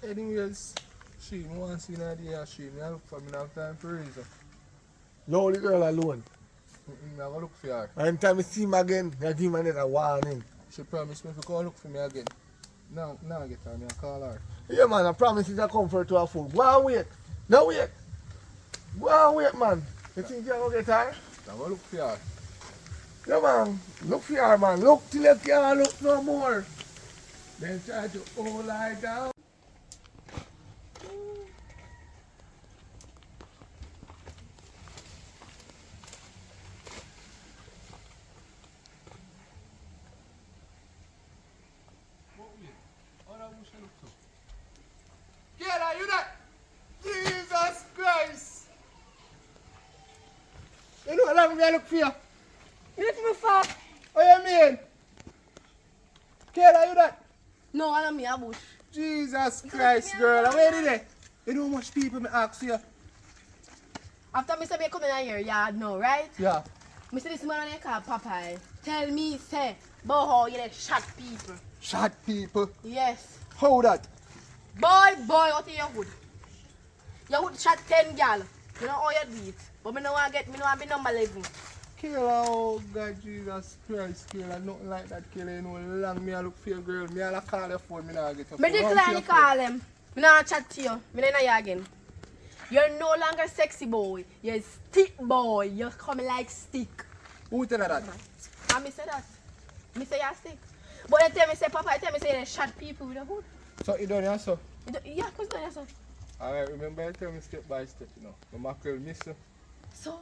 Anyways, she want to see an idea. She me I look for me now time for reason. No, the girl alone. I go look for her. And time I see him again, I give him another warning. She promised me to come look for me again. Now I get her, me I call her. Yeah, man, I promise you to come for 2 or 4. Go and wait. No, wait. Go and wait, man. You think you're going to get her? I go look for her. Yeah, man. Look for her, man. Look till you can't look no more. Then try to hold her down. Get her, you that? Jesus Christ! You know what I'm going to look for you? You look for me fat. What you mean? Kayla, you that? No, I don't mean a bush. Jesus Christ, girl. Where did it? You know how much people me ask you? After me say me come in here, yeah, no, right? Yeah. Me say this man I call Popeye. Tell me, say, about how you like shot people. Shot people. Yes. How that? Boy, what you would? You would shot 10 gal. You know how you do it. But me no want get, me no want be number 11. Kayla, oh God, Jesus Christ, Kayla, nothing like that, Kayla, you know, long me I look for your girl, me I call your phone, me not get your Me phone. decline to call him. Me not chat to you. Me not here again. You're no longer sexy boy. You're stick boy. You're coming like stick. Who tell her that? And me say that. Me say you're stick. But they tell me say Papa, tell me say they shot people with a hood. So you done your so? Yeah, cause done so. Alright, remember you tell me step by step, you know. My mackerel miss you. So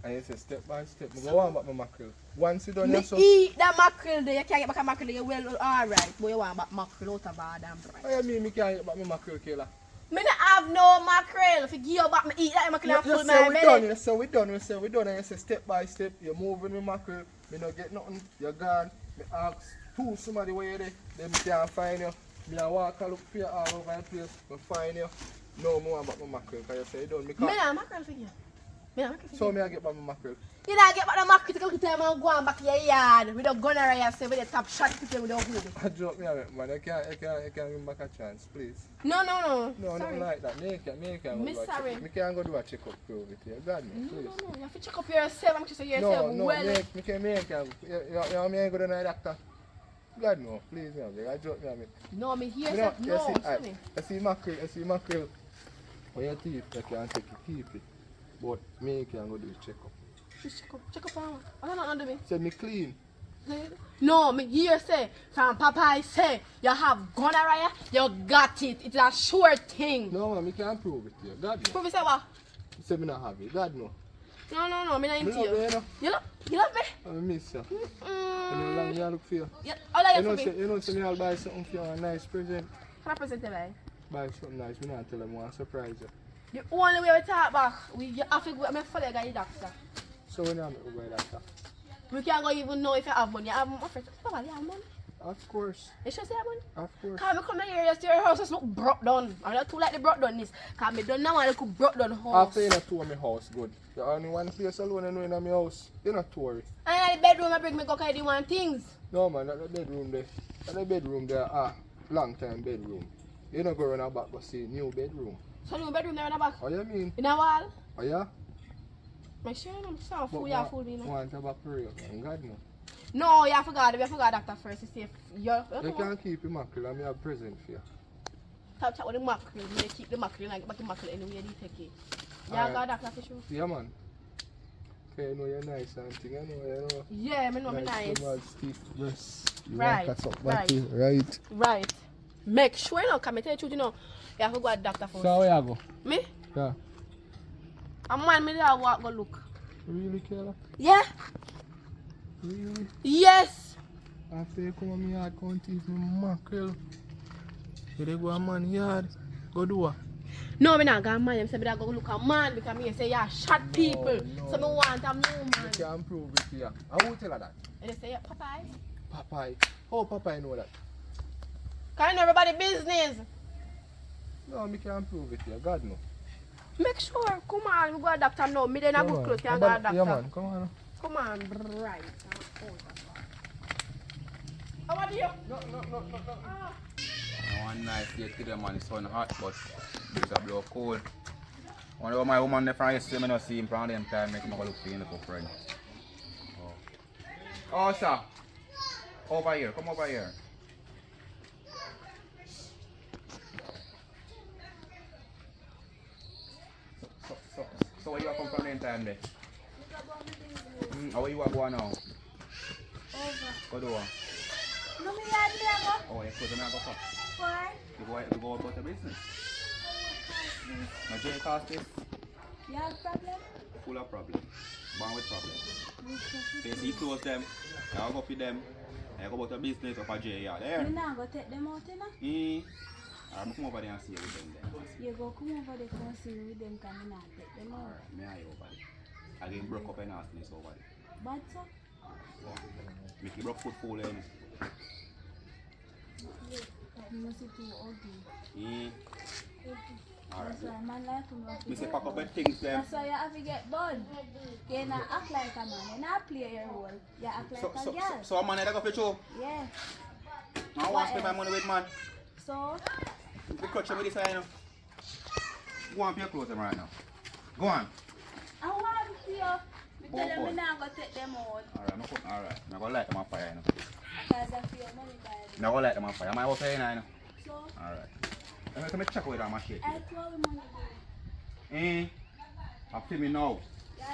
And you say step by step. I go on back my mackerel. Once you done your me so. eat that mackerel there. You can't get back a mackerel there. Well, alright. But you want back mackerel out of bad and bright. What you mean me can't get back my mackerel, Kayla? Me not have no mackerel. If you give you back, me eat that mackerel and You full say my we belly. done, you say we done, and you say step by step, you're moving with mackerel, me not get nothing, you're gone. Me ask who somebody where you there, them can't find you. Me a walk and look for you all over the place, me find you. No more about my mackerel, because you say you done. Me not mackerel for you. Me not mackerel for you. So me I get back my mackerel. You don't get back the mackerel to look at them and go on back to your yard with a gun around you say with the top shot people with a hood. I joke me a bit, man. You can't give me back a chance, please. No. No, Sorry. nothing like that. Me can't Me go do a sorry. check. Me can't go do a check-up with you. God, me, please. No. You have to check up yourself. I'm just say yourself No, well. me can't. You ain't go to the doctor. God, no, please, me a bit. I joke me a bit. No, me hear You that. know, No, you see mackerel. When you teeth, you can take it, keep it. But me can't go do a check-up. Just check up on. I don't know under me. Say me clean. No, me hear say from Papa say you have gonorrhea, you got it. It's a sure thing. No, man, me can't prove it to you. God, no. Prove say what? Say me not have it. God, no. No, me not Me into love you. you, know. You love me? I miss you. And you long you look for you. Yeah, all I for me. You know, say me I'll buy something for you, a nice present. Can I present you like? Buy something nice, me not tell them I want to surprise you. The only way we talk back, you have to go. Me follow the doctor. So when you have to go to doctor? We can't go even know if you have money. You have money. Papa, you have money. Of course. You sure say you have money? Of course. Can me come here to your house just look broke down. I'm not too like the broke down this. Can me done now want to look broke down house. After you not tour my house, good. You only one place alone and in my house. You not tour it. And in the bedroom I bring me go carry the one things. No man, not the bedroom there. Not the bedroom there, long time bedroom. You not go around back but see new bedroom. So new bedroom there in the back. Oh you mean? In a wall. Oh yeah? Make sure you know some food you have food in. Want to back for real, man. God no. No, you forgot doctor first to see if you're You can't keep your mackerel and me have present for you. Talk chat with the mackerel, you keep the mackerel and I get back the mackerel anyway you take it. You Alright. got doctor for sure? Yeah man. Okay, you know you're nice and thing, you know. Yeah, me know me nice. Small, stiff breast. You Right, want to cut up right. body, right? Right. Make sure you know, come tell you the truth, you know. You have to go to doctor first. So where you go? Me? Yeah. A man me there walk go look. Really, Kayla? Yeah? Really? Yes. After you come on my yard, come teach me mackerel. You dey go a man yard, go do what? No, me not go man. I say me go look a man because me say you shot people. no. So me want a new You man. can't prove it here. I won't tell her that. And they say, yeah, Popeye. Popeye. How Popeye know that? Cause you know everybody business. No, me can't prove it here. God no. Make sure, come on, we go to doctor now. Me then a Come good on. clothes, can go to doctor. Yeah man, come on. Come on, right. How are you? No. One nice day today, man. It's sun hot, but it's a blow cold. Whenever my woman there from yesterday, I don't see him from them time, make him go look for him, for friend. Oh, sir. Over here, come over here. So where you come from the time there? How are you going now? Over. Go do what? No, me yard me a go. Oh, you close the go for? Why? You go about the business. My joint cost is You have problem? full of problem. Born with problem. So you see close them, you go feed them, and you go about the business of a J yard. You There. not go take them out, you know? I'm come over there and see you with them there. You go come over there and see me with them, can you not take them out? Alright, me and you over there. I get broke up and nastiness over there. But so, Make you broke foot full in. you must be too ugly. That's why man like to know. Me say pack up your things them. That's why you have to get bun. You not act like a man. You not play your role. You act like a girl. So a man that go for show. Yeah. I want to spend my money with man. So, If you clutch him with this eye now. Go on, pay your clothes them right now. Go on. I want to see you. Me tell them me not go take them out. Alright. I'm going to light them on fire now. Because I feel money by it. I'm going to light them on fire. Am I okay now? So, Alright. Let me check with that machine. I told him money do. I feel me now. Yeah,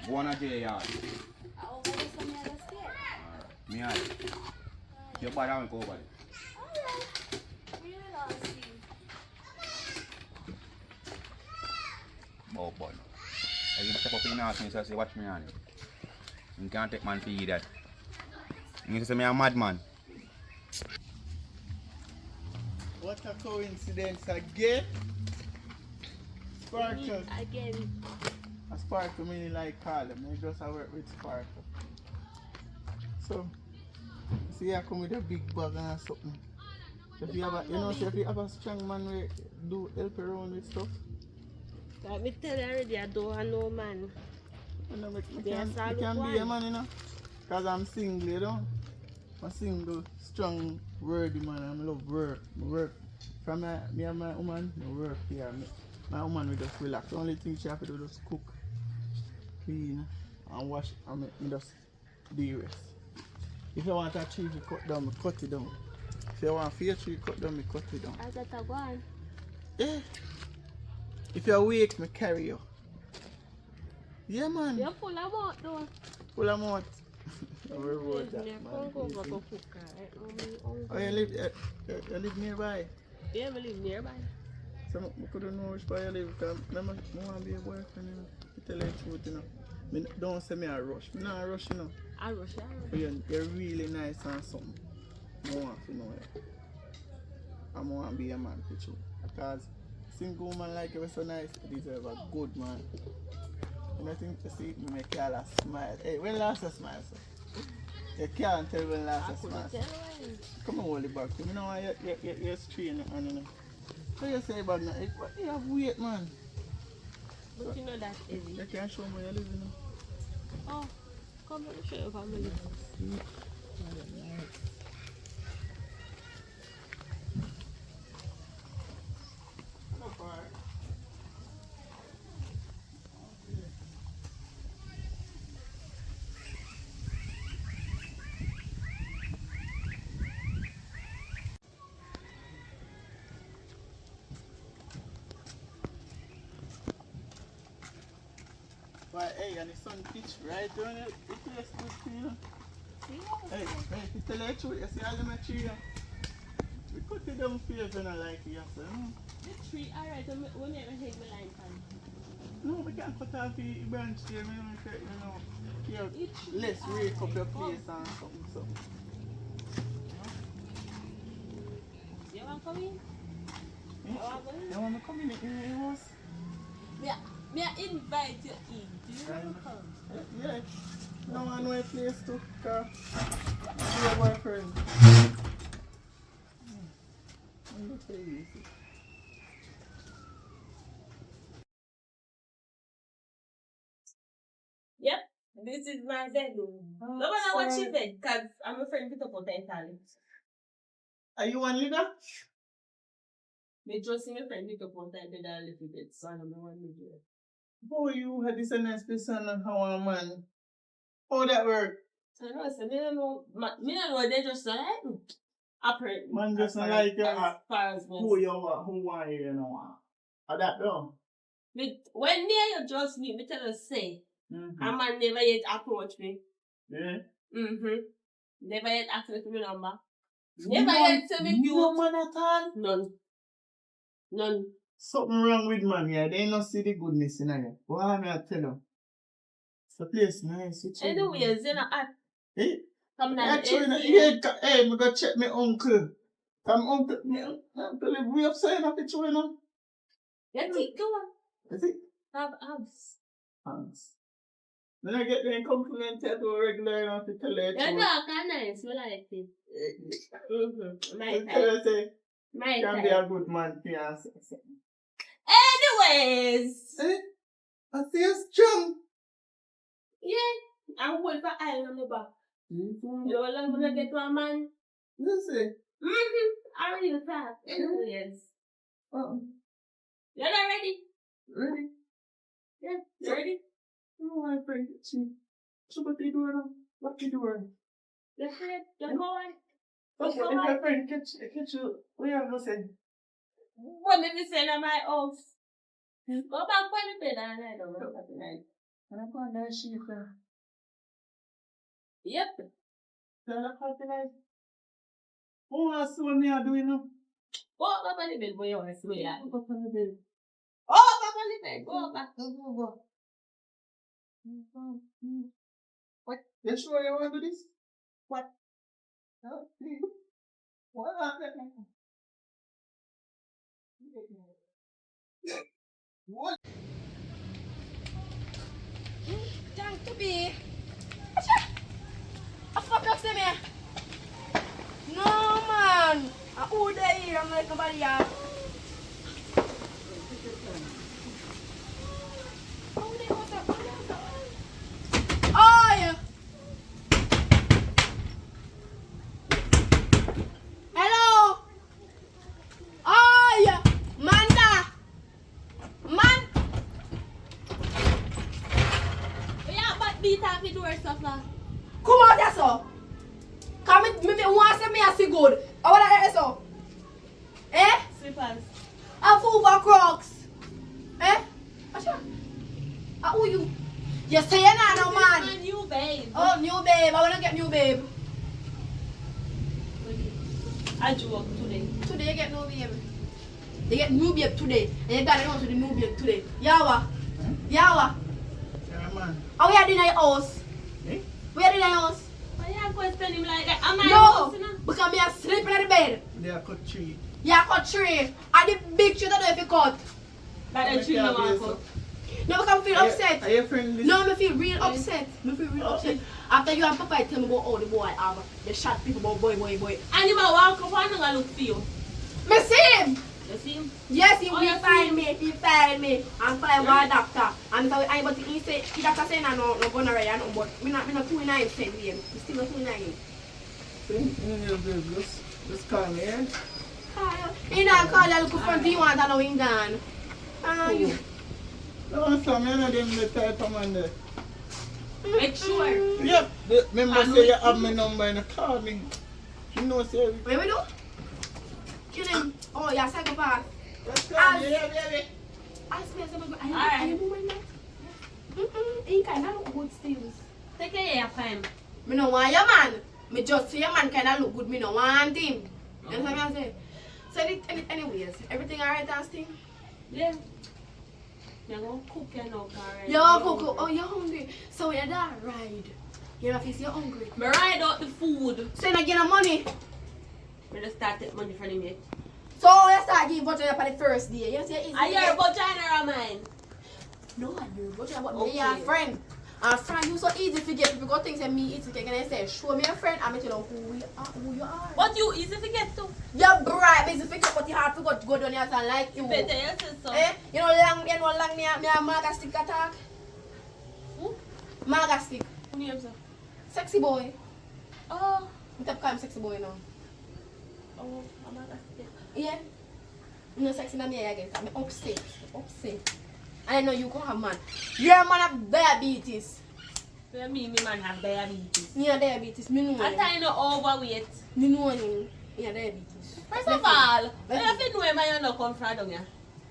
you Go on a J yard. I over there some other state. Alright. Me eye. Your body I go over there. Alright. Really don't see. Oh boy. I can step up in the house and say watch me on it. You can't take man for you that. You say me a mad man. What a coincidence again. Sparkle. Again. A Sparkle me like call him. I just work with Sparkle. So, see I come with a big bag and something. If you have a, if you have a strong man we do help around with stuff. Like me tell you already, I don't have no man. You know, you Yes, I can look be a one. man, you know. Because I'm single, you know. I'm single, strong, worthy man. I love work. I work. From me and my woman, I work here. My woman will just relax. The only thing she have to do is cook, clean, and wash. And me just do the rest. If you want a tree to cut down, I cut it down. If you want a tree cut down, I cut it down. I got a one. Yeah. If you're weak, I carry you. Yeah, man. You're full of what though? Full of mouth. Where was that, Yeah, man? can't go over to cook. Oh, you live nearby? Yeah, I live nearby. So I couldn't know which part you live because I want to be a boyfriend, you know. To tell you the truth, you know. Me, don't say me a rush. Me not a rush, you know. I rush out. But you're really nice and something. I want to know it. I want to be a man for you. Because single woman like you is so nice, you deserve a good man. And I think to see me make you all smile. Hey, when last I smile, sir? You can't tell when last I smile. Tell you. Come on, hold it back. You know you're straight and you know. So you say about now, you have weight, man. But you know that's easy. You can't show me where you live, you know. Oh, come let me show you family. Why, hey, and the sun pitch right down it. It tastes good to you. Hey, to tell you the truth, you see all them tree, we cut it down for you if you don't like it, so, The tree, alright, we never take the line from. no, we can't cut off the branch there, you know, let's rake up your place and something. You want to come in? You want to come in the house? May I invite you in? Do you want to come? Yeah. No one know a place to go. See your boyfriend. Yep, this is my bedroom. No matter what she bed, because I'm a friend with a potential. Are you one leader? Me just see my friend with a potential a little bit, so I don't know what to do. Boy, you had this a nice person and how a man. How that work? So I say, me don't know, they just like, operate. Man just as like as far as who you want, who want you know. How that done? When me and you just meet, me tell you say, Mm-hmm. a man never yet approach me. Yeah? Never yet ask me for my number. Never yet tell me cute. No man at all? None. Something wrong with man, yeah. They don't see the goodness in you. What am I tell you? It's a place nice. Anyways, you know, Hey? come down. Hey, me go check my uncle. Uncle live way upside of it, you know. You think, go on. Is it? Have abs. Hands. Then I get the compliment to regular enough to tell you. You're dark and nice, we like it. My Tell you, say, My can be a good man, fiancé. Anyways. Eh? I see you strong. Yeah. I'm hold for iron on my back. You know how long when I get to a man? You see? I really fast. Anyways. You're not ready? Ready? Yeah. You ready? No, my friend. See. So what you doing now? What you doing? That's it. Just go on. Okay, if my friend catch you, what you have to say? What made me say on my house? Go back on the bed and I don't know what tonight. And I'm going to see you. Yep. Tell her how tonight. Oh, I see what me are doing now. Go back on the bed boy, you want to swear. Go back on the bed. Oh, back on the bed. Go back. Go. What? You sure you want to do this? What? No, please. What happened? What? Thank to be. I fuck up to me. No man. I hold the here. I'm like nobody else. Oh yeah. Hello. Oh yeah. Manda. Man. Yeah, but beat off the door stuff now. Come out there, so. Come me want to say me a see good. I want to hear so. Eh? Slippers. A fool for Crocs. Eh? Who you? You say you're not no man. This is my new babe. Oh, new babe. I want to get new babe. I joke today. Today you get new babe. You get new babe today. And you got to go to the new babe today. Yawa. Yawa. Yeah, man. How we are in your house? Eh? We are in your house? Why you question him like that? Am I No. house, you know? Because me are sleeping in the bed. They are cut tree. Yeah, cut tree. And the big tree that if you cut. That the tree no want to. No, because I feel upset. Are you friendly? No, I feel real upset. I feel real upset. After you and Papa tell me about all the boy have, they shot people about boy. And you might walk up and I'm look for you. Me see him. You see him? Yes, he Oh, will you find see me. He find me. And find one doctor. And so I but he say the doctor say no gonorrhea no, but me not 29 cent him. Me still not 29. Just call me, eh? He not call you look for you want to know him gone. You. No, some of them the type of man there. Make sure. Yep. Remember say you have my number and call me. You know say. What we do? Kill him. Oh, yeah, psychopath. Just call me, yeah, baby. I swear somebody. Alright. He kind of look good still. Take care of him. Me no want your man. Me just see your man kind of look good. Me no want him. You know what I'm saying? So anyways, everything alright, Austin? Yeah. You're going to cook your now, Karen. Yo, Coco, oh, you're hungry. So when you're that ride, you're not you're hungry. Me ride out the food. So you're not getting money. Me just start take money from him yet. So you start giving voucher for the first day. You say easy. I hear about China or mine. No, I do. Voucher about Okay. me and a friend. And friend, you so easy to get people things and me easy to get. And I say, show me a friend. I'm tell you who you are. But you easy to get to. You're bright, easy to get, but you hard to go down here and like you. Better you say so. Eh? You know long me a maga stick attack. Who? Maga stick. Who name sir? Sexy boy. Oh. I'm type call him sexy boy now. Oh, I'm not that. Yeah. You know sexy na me again. I'm upset. And I know you can have man. You're a man of diabetes. What do you mean, me man have diabetes? You have diabetes. Me know I him. thought you know overweight. Me know him. You have diabetes. First of all, you have to know where you not come from down here.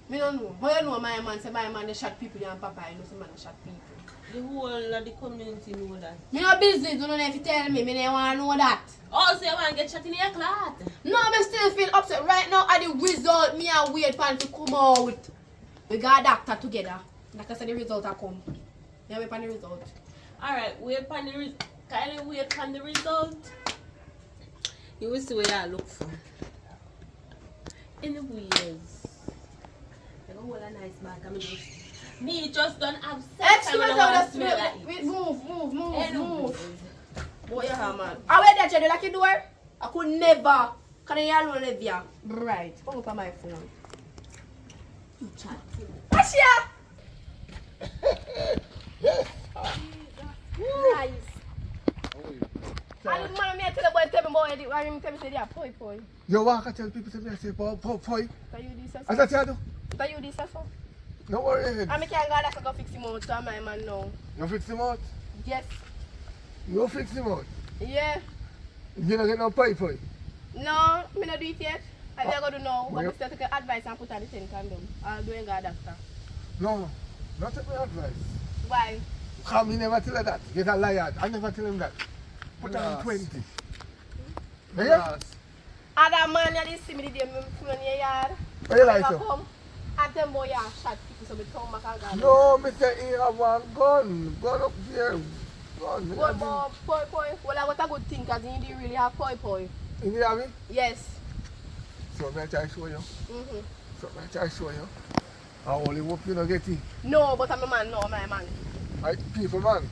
Me don't know. How you know my man say my man they shot people and Papa I know some man they shot people. The whole of the community know that. Me no business. You don't know if you tell me. Me don't want to know that. Oh, so you want to get shot in your clot? No, I still feel upset right now at the result. Me and wait for him to come out. We got a doctor together. Doctor said the result will come. Yeah, wait for the result. Alright, wait for the result. Kindly wait for the result. You will see what I look for. Anyways, you know what a nice bag. I mean, me just don't have sex. Excuse me, just smell like it. Move. Anyways. Boy, yeah, man. I wait that you like you door. I could never. Can you alone live here? Right. Come up on my phone. Chat. Ashia! Yes. Nice. And the man me tell the boy tell me boy, why him tell me say they are poi. You walk and tell people to say boy. Can you this As I tell you, Can you this so? no worry. And me can't go that I go fix him out so my man now. You fix him out. Yes. You fix him out. Yeah. You don't get no poi. No, me not do it yet. I Oh. never go to know. But Yep. me still take advice and put on the 10 condom. I'll do and go doctor. No, not take my advice. Why? Come, he never tell her that. He's a liar. I never tell him that. Put on Yes. 20. Yeah? Yes. Other man you didn't see me the day me full on your yard. What you like, Never sir? come. And them boy are shot people so me come back and go. No, me say he have one gun. Gun up there. Gun. One more poi. Well, I got a good thing because he didn't really have poi. You have it? Yes. So me try show you. Mm-hmm. So me try show you. I only hope you don't get it. No, but I'm a man. No, I'm a man. Right, people, man.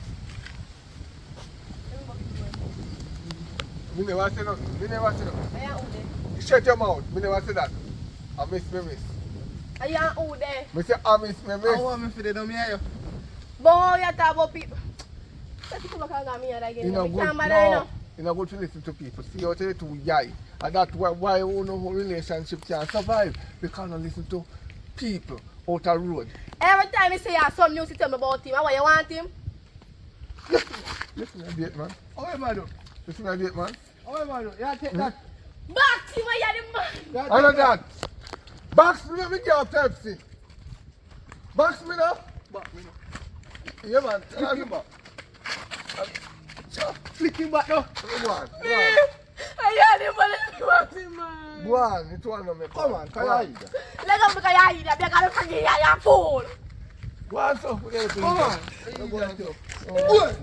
Me never say nothing. Me never say nothing. I am who there? Shut your mouth. Me never say that. I miss. I am who there? Me say I miss. I want me for the dumb here. Boy, you talk about people. Let people come and me here again. You know Me good. can't bother you No. know. You know good to listen to people. See how they too yai. And that's why you know relationship can survive. Because you listen to people out the road. Every time you say you have some news to tell me about him, how you want him? Listen to date, man. How am I do? Listen to date, man. How am I do? Yeah, take that. Back him, you are the man. Yeah, I know take that. Box me, let me get a Pepsi. Box me now. Back me now. Yeah, man. Flick him back. Sure. Flick him back now. Go on. I am the man. You want him, man. Go on. It's one of me. Come on, can I eat that? Let go because you are here. You got to forget you are fool. Go on, so. We gotta Come on. Go on, so. Boy,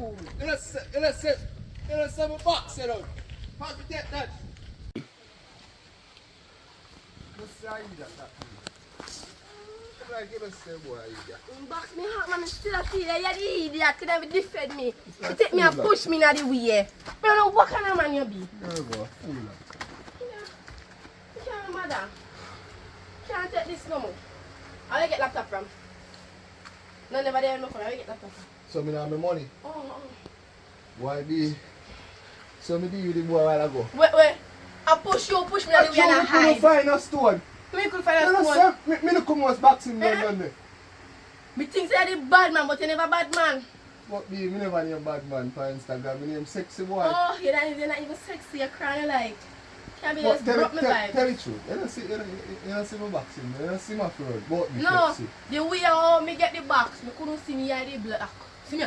you don't say my box set out. How to take that? Let's say I eat that. Like you don't say boy I eat that. Box me heart, man. I still feel that you are the idiot. You never defend me. You take me and push me in the way. But I don't know what kind of man you be. You're a boy, fool. You can't mother. Can't take this no more. How you get laptop from? No, never there no phone. How you get laptop from? So me have my money. Oh. Why be? So me deal with the boy a while ago. Wait. I push you, push me in the way and I You hide. find a stone. Me could find You a know stone. say me no come was boxing down there. Me think say you the bad man, but you never bad man. But me never name bad man for Instagram. Me name sexy boy. Oh, you're not even sexy. You're crying like. Can't be But just broke me vibe. tell the truth. You don't see my boxing. You don't see my fraud. But me No, sexy. the way how me get the box, me couldn't see me in the black. See me?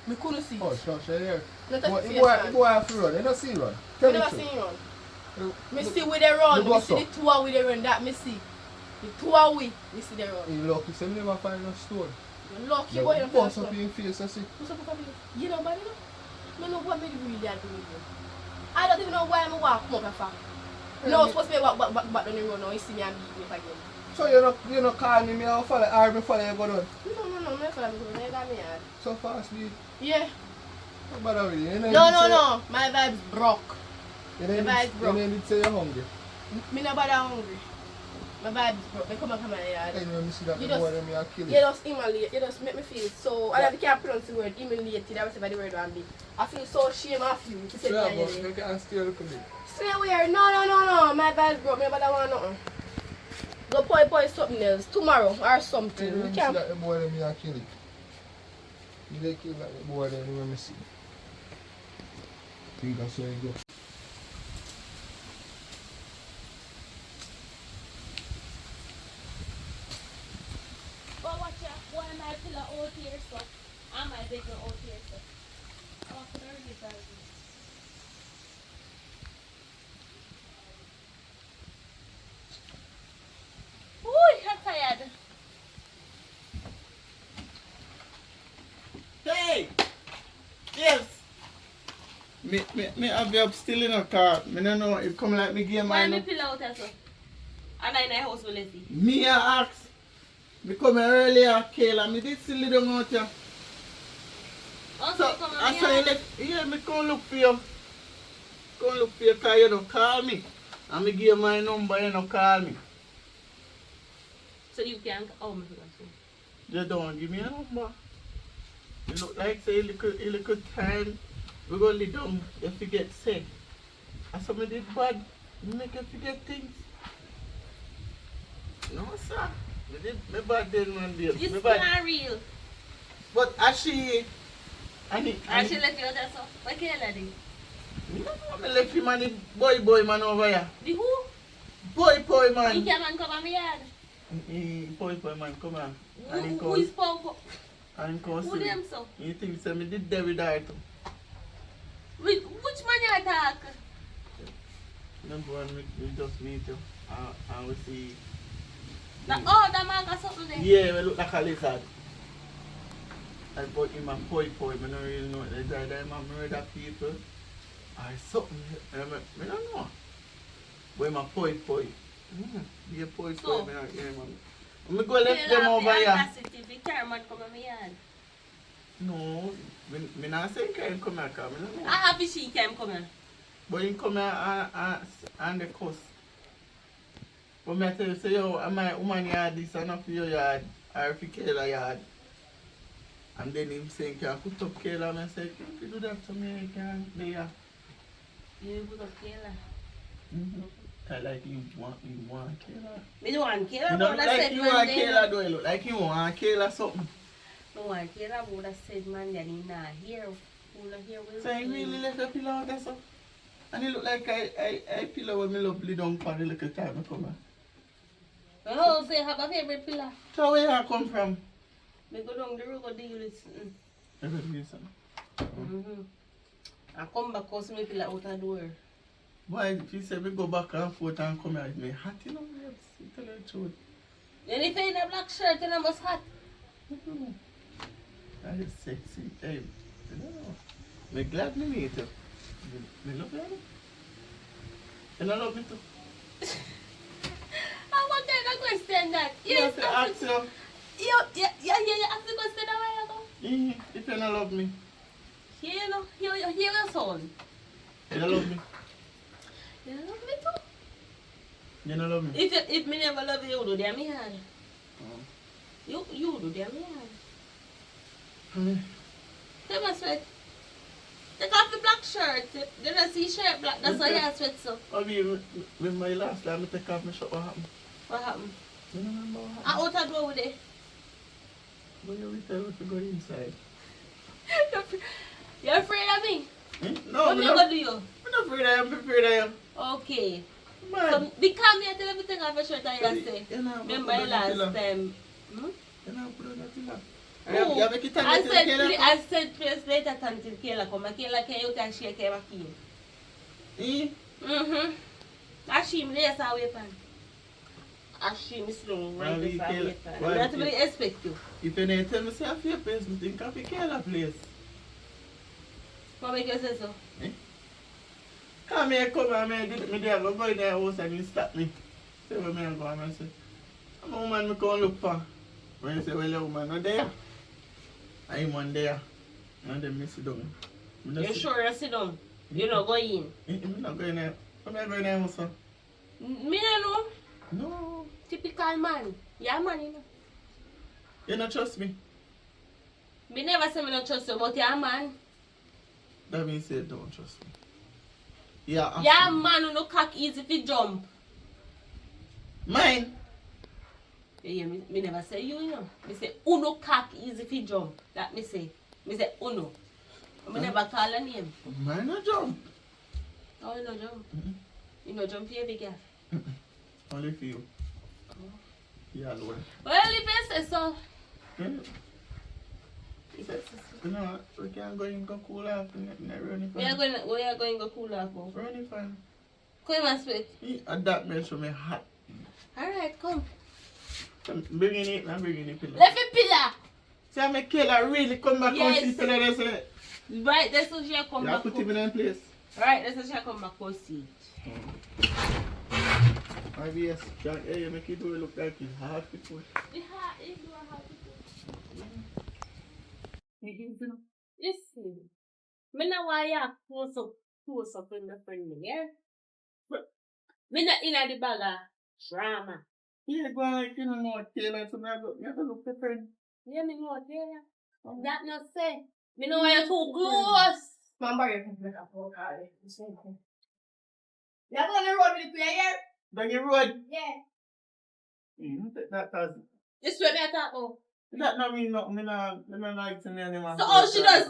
Me couldn't see. Oh, sure, here. Not touch Boy, the the face, boy, man. the boy have to run. You don't see run. Me Tell the never truth. seen you run. Me Look- see where they run. look Me what's see the up. two are where they run. That me see. The two are we. Me see they run. You lucky, so me never find no stone. You lucky You boy. You bust don't up feel in your face, I see. what's up with you? You know, buddy, no? Me know what me really are doing. I don't even know why I'm walk come up here. No, supposed to be walk back down the road now. You see me and beat me again. So you know call me, I'll follow, or me follow you go down. No, me follow me go. You got me hard. So fast, me. Yeah. What bother with you? You know, No. My vibes broke. You The vibes broke. did say you're hungry. Me no bother hungry. My vibes broke. Me come and come here. Anyway, me see that You the just- boy, me, I'll kill You you. just emulate. You just make me feel so. I can't pronounce the word. Emulated. That was the word one be. I feel so ashamed of you. To say Yeah, me but and you can still look at me. Stay weird. No. My vibes broke. Me but I want nothing. Go poi something else tomorrow or something. Anyway, You me see can't. that the boy, me, I'll kill it. Me they kill that the boy, then let me see. Think that's where you go. But watch out, why am I pillar out here, so I might take her out here, so. Oh, early, baby. Ooh, I'm tired. Hey! Yes! Me have you up still in a car. Me don't know, it come like me game Why mine me up. pillar out here, so? And I in the house will let you. Me a ask. Me come here earlier, Kayla. Me did silly down out here. Also, So, come I on saw you here. left. Yeah, me come look for you. Come look for you because you don't call me. And me give my number, you don't call me. So you can, oh my gosh. You don't give me a number. You look like say a little time we go lay down, you forget say. And somebody did bad, you make you forget things. No sir. Me bad then man deal. Me It's bad. not real. But as she and She left you there, so what can I do? me left him and the boy man over here. The who? Boy You man. can come on my yard. Boy man come here. Who is Pongo? And come Who see. them so? You think say me did there with her too. Which man you attack? Number one, we just meet you. And we see. Oh, that man got something there. Yeah, we look like a lizard. I bought him a poi, I don't really know. They either him a murder people or something. I don't know. But him a poi. Be a poi, So, me not hear him. I'm go left them over here. Chairman come on my yard. No, me not say him come here, because I don't know. I happy she can come here. But him come here on the coast. But me tell you, say, yo, am I woman yard this and not for your yard, or if you kill a yard. And then him saying, can I put up Kayla? And I say, if you do that to me, I can lay her. You put up Kayla. I like you want Kayla. Me don't want Kayla, You but don't look I like said you man want then. Kayla, though. You look like you want Kayla something. No want Kayla, but I said man then he not here. Who not here will So he really left a pillow out there, so? And it look like I pillow when me love lay down for the little time I come here. Oh, so you have a favorite pillar? So where you come from? Me go down the road go deal with something. Everybody son. I come back cause me pillar out the door. Why if you say we go back and forth and come here, it's me hot, you know? Yes, you tell the truth. And if you in a black shirt and I must hot. That is sexy. Hey, I don't know. Me glad me meet you. Me love you. And I love you too. I want to question that. Yes, I ask you. You ask the question a while ago. If you don't love me, Here you know, hear your son. you don't love me. You love me too. You don't love me. If me never love you, you do them hard. You do them hard. Take my sweat. Take off the black shirt. Then I see shirt black. That's why you have sweat so. I mean, when my last time I take off my shirt, what happened? What happened? You don't remember what I happened? out of door with it. But you will tell me to go inside. You're afraid of me? No, What I'm me not. gonna do you? I'm not afraid of you. I'm afraid of you. Okay. Man. So, because me I tell everything off your shirt and you say. You know, Remember your last time? You know, put on that pillow. Oh, You have a kitten I that said, you can- I said, please later, until Kayla come. Kayla can you can shake her key. Ashim, there's our weapon. Ashim is strong, right? Why we There's our kill- weapon. why That's we what I kill- expect you. If you don't tell me, say, I feel place, I think I feel a place. What make you say so? Come here, come here, me there, go in the house and you stop me. Say where me go, and I say, I'm a woman me come look for. When you say, well, your woman not there. I'm one there. And then me sit down. Me not You sit- sure you sit down? You not go in? Me not going there. Come here, go in the house, sir. Me no know. No. Typical man. Yeah, man, you know. You don't trust me. Me never say me not trust you, but yeah, man. That means you don't trust me. Yeah. Yeah, man, you no cock easy fi jump. Mine. Yeah, me never say you know. Me say uno cock easy fi jump. That me say. Me say uno. Me never call a name. Mine not jump. Oh, you no jump. You no jump here, big girl. Only for you. Yeah, Lord. Well, if you say so. Yeah. If you say so. You know, we can go in, go cool off, and running We are fine. going to go cool off. Go. Running fine. Come and sweat. And that makes me hot. Alright, come. So I'm bringing it, I'm bringing it pillow. Left a pillar. See, I'm a killer, really come back Yes. and see pillow there, say, Right, that's what she come yeah, back. put him in place. Right, that's what she come back for seat. IBS, Jack, hey, you make it do it look like it's hard to push. Listen, me not why you close up with my friend, yeah? Me not in the bag of drama. Yeah, go on like you know more Taylor, so I have to look different. Yeah, me know, yeah. That not say. Me know why you're too close. Remember you can make a phone call. You're going to road with the player? Down your road. Yeah. That does. This way me I talk about. That not mean nothing. Me not like to me anymore. So all she does,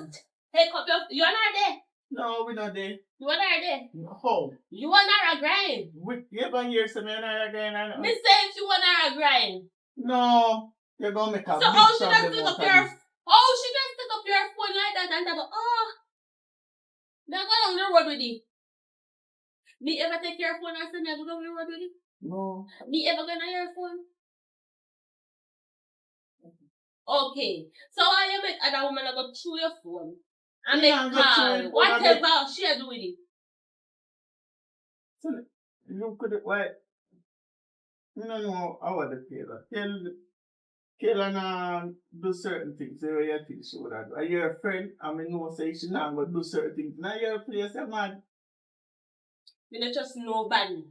take up your, you and her there. No, we not there. You and her there. How? You and her a grind. You ever hear some man again? Me say if you and her a grind. No. You're gonna make a So big how she problem just pick out up of your, this. how she just pick up your phone like that and go, oh, now go down the road with it. Me ever take your phone and say me go down the road with it? No. Me ever gonna your phone? Okay. So how you make other woman go through your phone and Yeah, make go through your call, phone whatever she do with it? So, you could why? You don't know how the Taylor. Taylor nah do certain things. So you think she would have do. Are you a friend? I mean, no say she not gonna do certain things. Now you're a place, man. Me not trust nobody.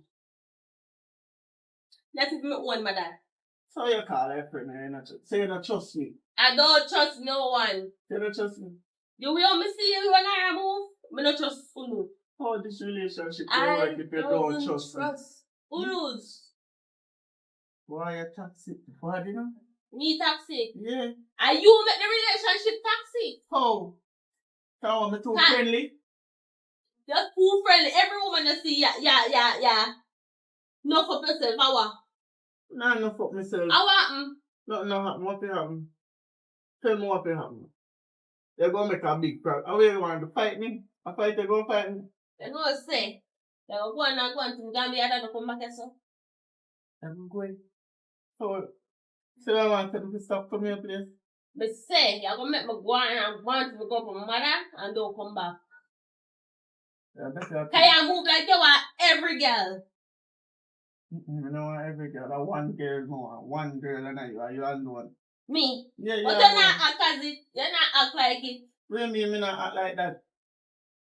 That's even my own mother. So you call her friend and you not trust. So you don't trust me. I don't trust no one. You don't trust me. You will me see you when I move. Me not trust who. How this relationship will I work if you don't trust me? Who knows? Why you toxic? Why you know? Me toxic. Yeah. And you make the relationship toxic. How? So I'm too Huh? friendly? You're too friendly. Every woman you see, yeah. No for yourself, how? Nah, no fuck myself. How? No happen. What will happen? Tell me what will happen. They're gonna make a big problem. How you want to fight me? A fight you gonna fight me? They're gonna say, they're going to Gambia, I don't come back here, so. I'm going. So I want them to stop coming up place. But say, you're gonna make me go and want to go from mother and don't come back. Yeah, better. Can you move like you want every girl? I don't want every girl. I want one girl more. One girl and you alone. Me? Yeah, But yeah. you're not act as it. You're not act like it. What do you mean me not act like that?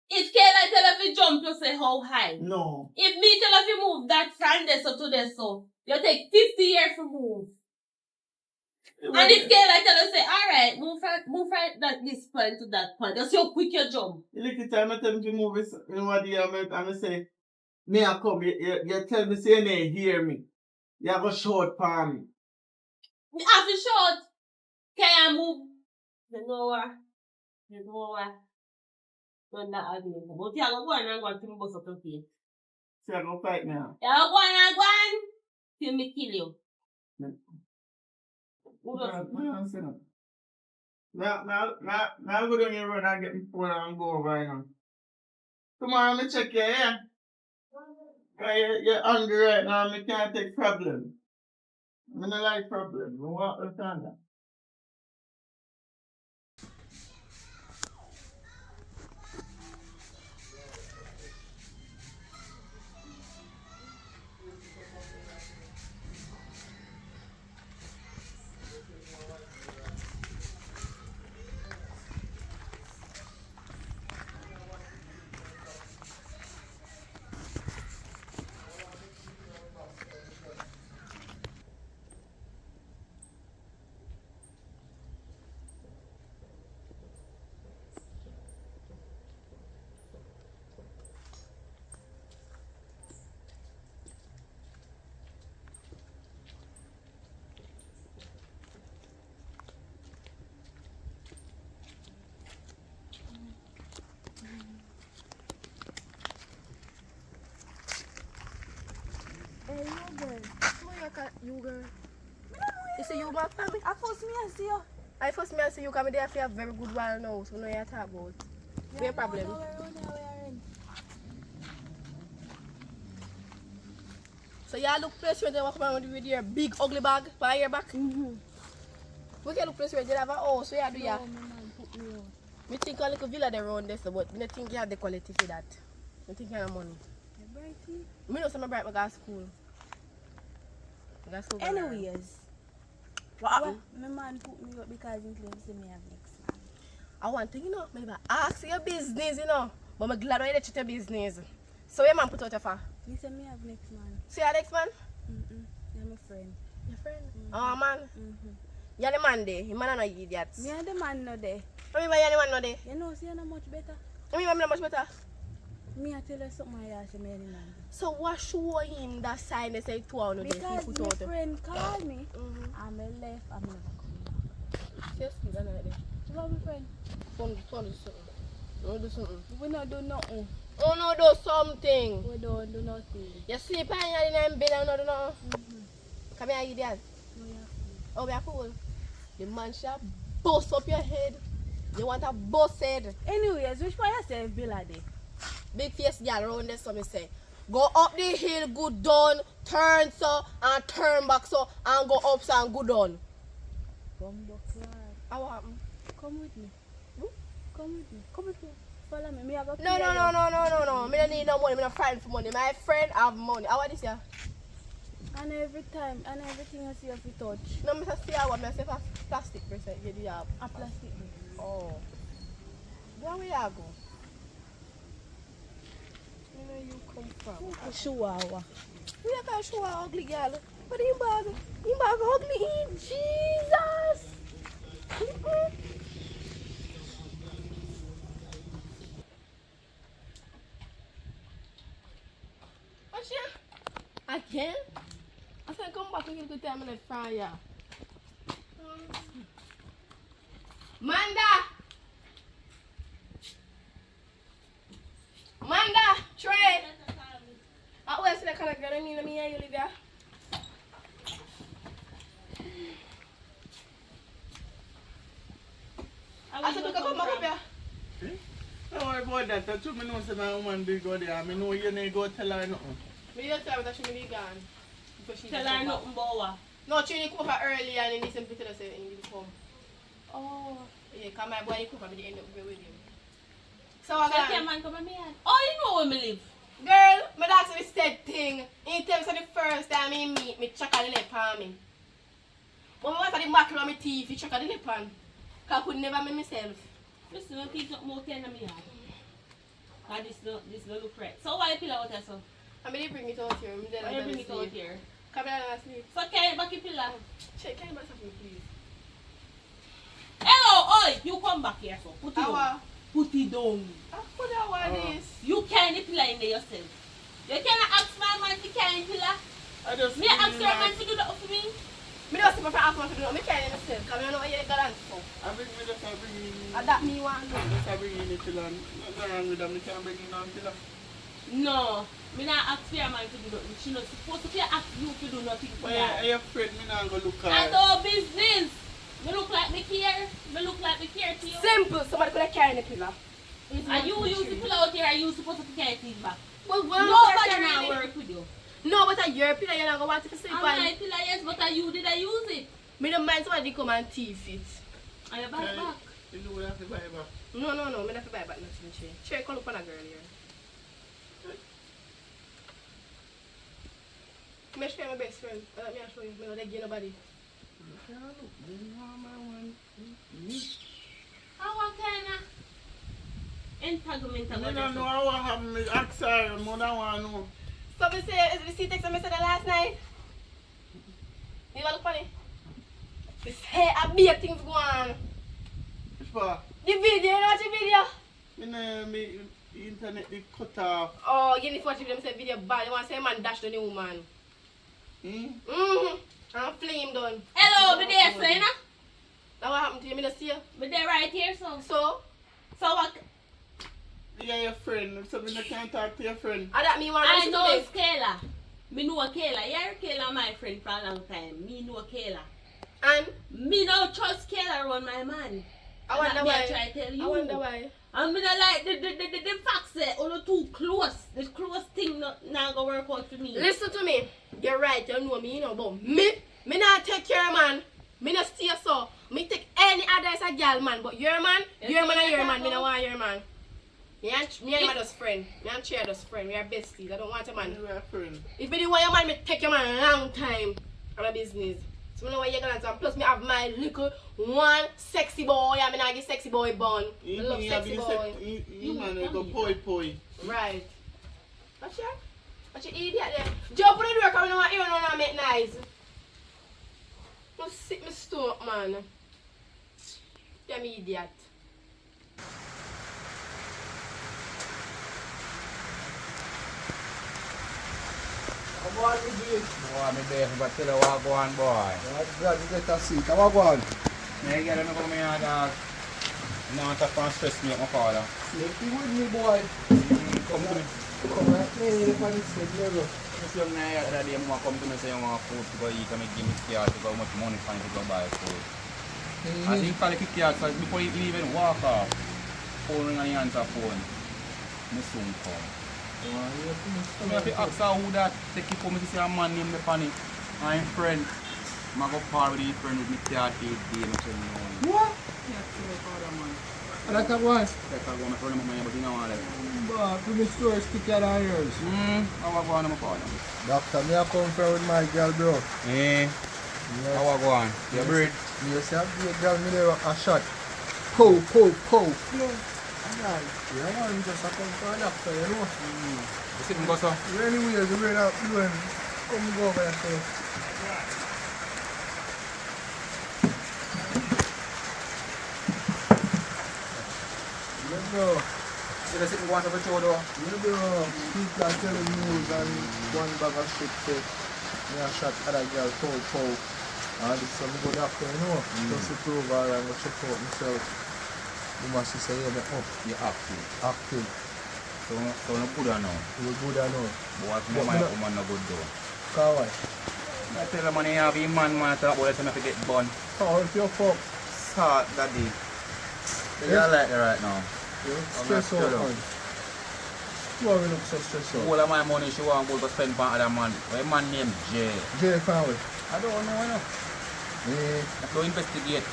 If Kayla tell if you jump, you say how high. No. If me tell if you move that from there so to there so, you take 50 years to move. And if Kayla tell you say, alright, move from that this point to that point, just how quick you jump. The little time I tell me to move it, you know what I say, me I come, you tell me say you ain't hear me. You have a short palm me. Me have to short. Can you move? You know what? Don't that argument. But you go and go and think about something here. So I go fight now. You go and till me kill you. Who does it? Now go down your road and get me phone and go over right now. Tomorrow me check you, yeah? You're hungry right now, me can't take problem. I don't like problem. You want to understand that? Hey, you girl. You girl. You see you my family? I first me I see you. I first me I see you come there for a very good while now, so no you talk about. What's your problem? So you look place where they walk around with your big ugly bag by your back? Mm-hmm. We can look place where they have a house where you do ya. No, my man put me on. Me think a little villa there around there, so, but I don't think you have the quality for that. I think you have money. You brighty? Me know some bright my go to school. I go to school. Anyways. What happened? My man put me up because he claims to me have next man. I want to, you know, maybe ask your business, you know. But I'm glad when you check your business. So your man put out your far. He said me have next man. See your next man? Mm-mm. You're my friend. Your friend? Oh, man. You're the man there. You man are no idiots. Me and the man no there. What mean by you're the man no there? You know, see you no much better. What mean by me not much better? Me I tell you something I ask you me any man. So what show him that sign they say 2 hours no there? Because He put my out. friend called me. I'm left. I'm never coming Seriously, that's not there. back. What my friend? Phone do something. No do something. We not do nothing. Oh no, do something. We don't do nothing. You sleep and you're in the bed and no do nothing. Come here, idiot. No, yeah. Oh, be a fool. The man shall bust up your head. You want a bust head. Anyways, which part you say Villa day? Big face girl around there, so me say. Go up the hill, good down, turn so, and turn back so, and go up so, and good down. Come back here. How happen? Come with me. Hmm? Come with me. Come with me. Follow me. Me I go No. Me don't need no money. Me not frightened for money. My friend have money. How this here? And every time, and everything I see if you touch. No, me say I want me say plastic person. You do have. A plastic bag. Oh. Where we are go? Where you come from? Chihuahua. We are going to show our ugly girl. But you bag ugly. Jesus. What's ya? Again? I said come back and give good time in the fire. Manda! Trey! I always say that kind of girl, I mean, let me hear you, Olivia. I said, come up here. Don't worry about that. That's what I know say my woman did go there. I know you ain't go tell her nothing. Me just tell her that she may be gone. Because she Tell just her come back. nothing about what. No, she didn't come over early and then listen to her say, and you come. Oh. Yeah, because my boy didn't come over, but they end up going with him. So I So can got, man come at me and oh, you know where me live. girl, my dad said this dead thing. He tell me so the first time he meet me, check on the lip on me. But I want the mackerel on my teeth, he check on the lip on. Because I could never make myself. Listen, don't keep up more ten of me yard. Cause this no look right. So why you pillar out there so? I mean, they bring it out here. Why you bring it out here? Come here and sleep. So can you back your pillar? Check, can you back me, please? Hello, oi, you come back here so. Put it down. Our, Put it down. what I want this? You carry the pillar in there yourself. You cannot ask my man to carry the pillar. I just Me ask your man to do that for me. Me don't see my friend ask me to do it. Me can't understand. Because I know what you're going to do. I bring in. And that me want to do. I bring in the pillar. Nothing wrong with that. Me can't bring in no pillar. No, me not ask your man to do nothing. She not supposed to ask you to do nothing for But her. I afraid me not go look at I her. know business. Me look like me care. Me look like me care to you. Simple. Somebody could have carried the pillar. And you use the pillar out here and you supposed to carry things back. Well, Nobody now work with you. No, but a your pillar, you're not going to want to sleep And on. my pillar, yes, but you did I use it. Me don't mind somebody come and teeth it. And you back back. You know what I have to buy back. No. Me don't have to buy back nothing. Che, call up on a girl here. Me show you my best friend. Let me show you. Me don't let you nobody. How kind of entanglement I about don't know yourself? what happened. Me ask her. More than want to know. So me say, is the see text I said that last night? You want to look funny? This hair a beer things go on. Which part? The video, you know watch the video? Me know me internet did cut off. Oh, you need to watch the video. I said video bad. You want to say man dash the new woman. And flame done. Hello, me there, so you know? Now what happened to you? Me not see you. Me there right here, so. So, So what? Yeah, your friend. So me not can't talk to your friend. I that me want I to know today. Kayla. Me know Kayla. You're Kayla, my friend, for a long time. Me know Kayla. And Me no trust Kayla around my man. I wonder why. I try to tell you. I wonder why. And me not like the facts that all too close. The close thing not gonna work out for me. Listen to me. You're right. You know me, you know, but me not take care, man. Me not stay so. Me take any advice a girl, man. But your man, your man and your man. Me not want your man. Me and him are just friend. Me and Chia just friend. We are besties. I don't want a man. You are a friend. If you didn't want your man, me take your man a long time. I'm a business. So I know what you're gonna do. And plus me have my little one sexy boy. I mean I get sexy boy bun. I love sexy boy. You man will go poi. Right. What's your idiot there? Jump on the door, come on, you know, make nice. I'm sick my stomach, man. Damn idiot. Come on, we do it. Boy, me there, but tell you what go on, boy. Glad you get a seat. Come on. Me get me come here, dog. You know, to stress me up my father. Sleepy with me, boy. Come to me. Come right here, if I said never. This young man the other day, I come to me say I want food to go eat and me give me scared to go much money for him to go buy food. I think call the kick out, so before he even walk off, phone ring and he answer phone. Me soon come. So I have to ask her who that take it for me to say a man named me funny. I'm friend. I go par with his friend with me 30 day, me tell you. What? Yeah, tell your father, man. I like that one. Like I go my friend, but you know what I like. But to the store, stick your irons. How I go on, my father? Doctor, me I come from with my girl, bro. Eh, how I go on? Your breed? Me just have the girl, me there a shot. Pow, pow, pow. Man, yeah, man, just a come for a doctor, you know. You sit and go, sir? Anyways, the way that doing, come go over yourself. Yeah, bro. You just sit and go on to the show, though? Yeah, bro. People are telling news and one bag of shit say, me a shot other girl, pow, pow. And this is some good doctor, you know. Just to prove her and go check out myself. You must say, yeah, me up. You're active. Active. So no good or no? You good or no? But no man woman no good though. Why? I tell the man you have a man talk about it to get bun. Oh, if you fuck. Start daddy. You like it right now. You stress out, man. Why we look so stressed out? All of my money she want to spend for other man. A man named Jay. Jay family. I don't know, you know. I have to investigate.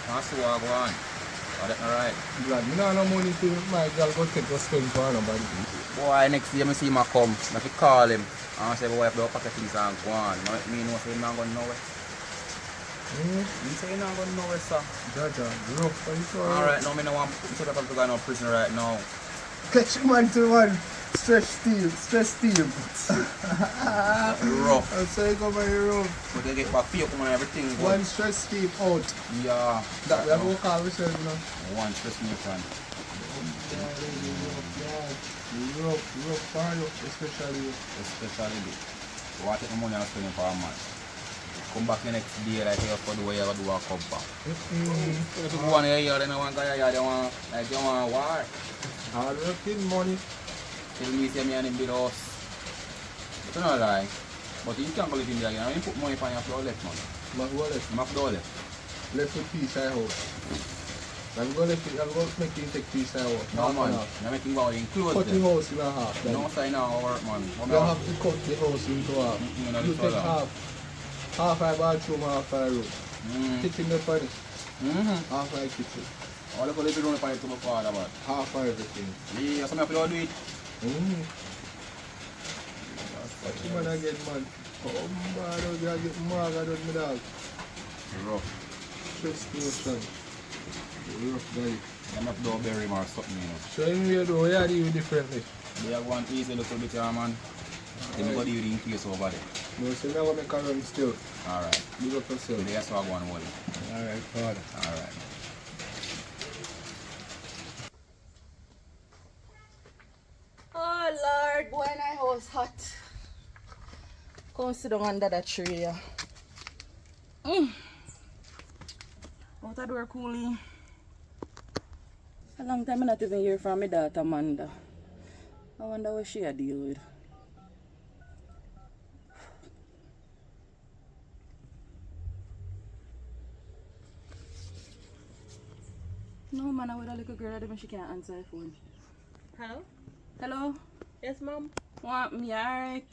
That's what I go on. Oh, that's alright. Glad me not no money to my girl go take to spend for nobody. Boy, next day I see him come. I have to call him. And I say, boy, I have to pack things and go on. Now me know say he's not going nowhere. He say he's not going nowhere, sir. Jaja, rough for you, sir. Alright, now I don't want to put to go in prison right now. Catch man to one. Stress Steve. Rough. I'll say come very rough. But they get back fake and everything. One stress Steve out. Yeah. That we have to call ourselves, you know. One stress me friend. Rough for you, especially you. Especially what take my money I'm spending for a man. Come back the next day like you have to do what you have to do a come back. If you go on here, then I want to go they want like you want war. Hard working money. Tell me say me and him build house. It's not lie. But you can't go live in there again. When you put money on your floor left money. My wallet. My floor left. Left with peace I hope. I'm going to make you take peace I hope. No man. You're making go in close cut the house in a half. Then. No sign of work man. You have to cut the house into half. You take half. Half my bathroom, half my room. Kitchen the funny. Half my kitchen. All the little room for it to my father but. Half of everything. Yeah, some people do it. What you man again, man? Oh, man, you get mad out of me, dog. Rough. Stress nation. Rough guy. I'm not do bury him or something, you know. So, in here, though, you do differently. They have one easy little bit here, man. Then go do the increase over there. No, so now I make a run still. Alright. Big up yourself. So that's what I go on hold. Alright, father. Alright. Oh Lord, boy, my house hot. Come sit down under that tree here. Out the door cooling. A long time I not even hear from my daughter Amanda. I wonder what she a deal with. No man, I with a little girl that she can't answer her phone. Hello? Hello? Yes, mom. Want me alright?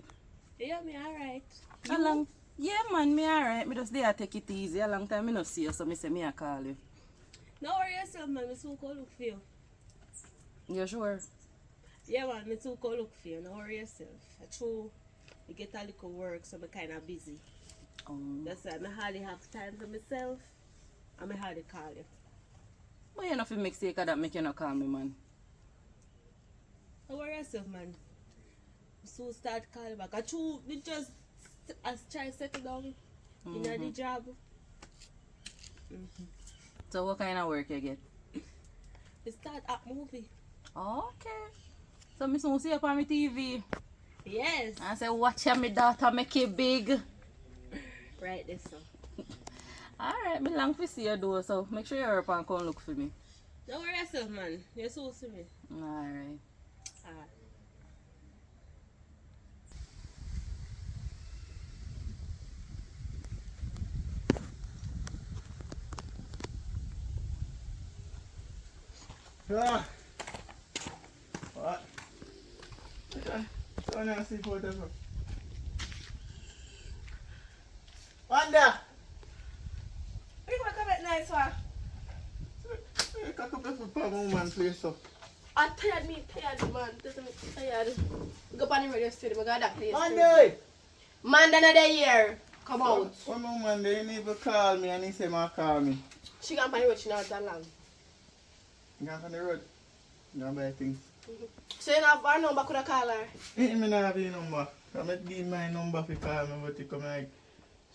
Yeah, me alright. How long? Yeah man, me alright. Me just there take it easy. A long time me no see you, so me say me a call you. No worry yourself, man. Me soon go look for you. You sure? Yeah, man. Me too go look for you. No worry yourself. True, you get a little work, so me kind of busy. That's why I hardly have time for myself. And I hardly call you. But you know if you make sake of that, make you not call me, man. Don't worry yourself, man. So start calling back. I true, we just as try settle down in the job. So what kind of work you get? It's that app movie. Okay. So me soon see up on my TV. Yes. I say watch how my daughter make it big. Right this so. Alright, me long to see you though, so make sure you're up and come look for me. Don't worry yourself, man. You're so to me. Alright. Alright. Ah. What? Okay. So now see whatever. Wanda! You want to come at night, sir? You can come up for my woman place so. I tired man. This is tired. Go up on the radio studio. I got that place. Monday! Man, another year. Come out. When my woman they need to call me and he say ma call me. She gone on the road. She not that long. You on the road? You gonna buy things? So you have her number, could I call her? I don't have her number. I might give my number if you call me, but you come like,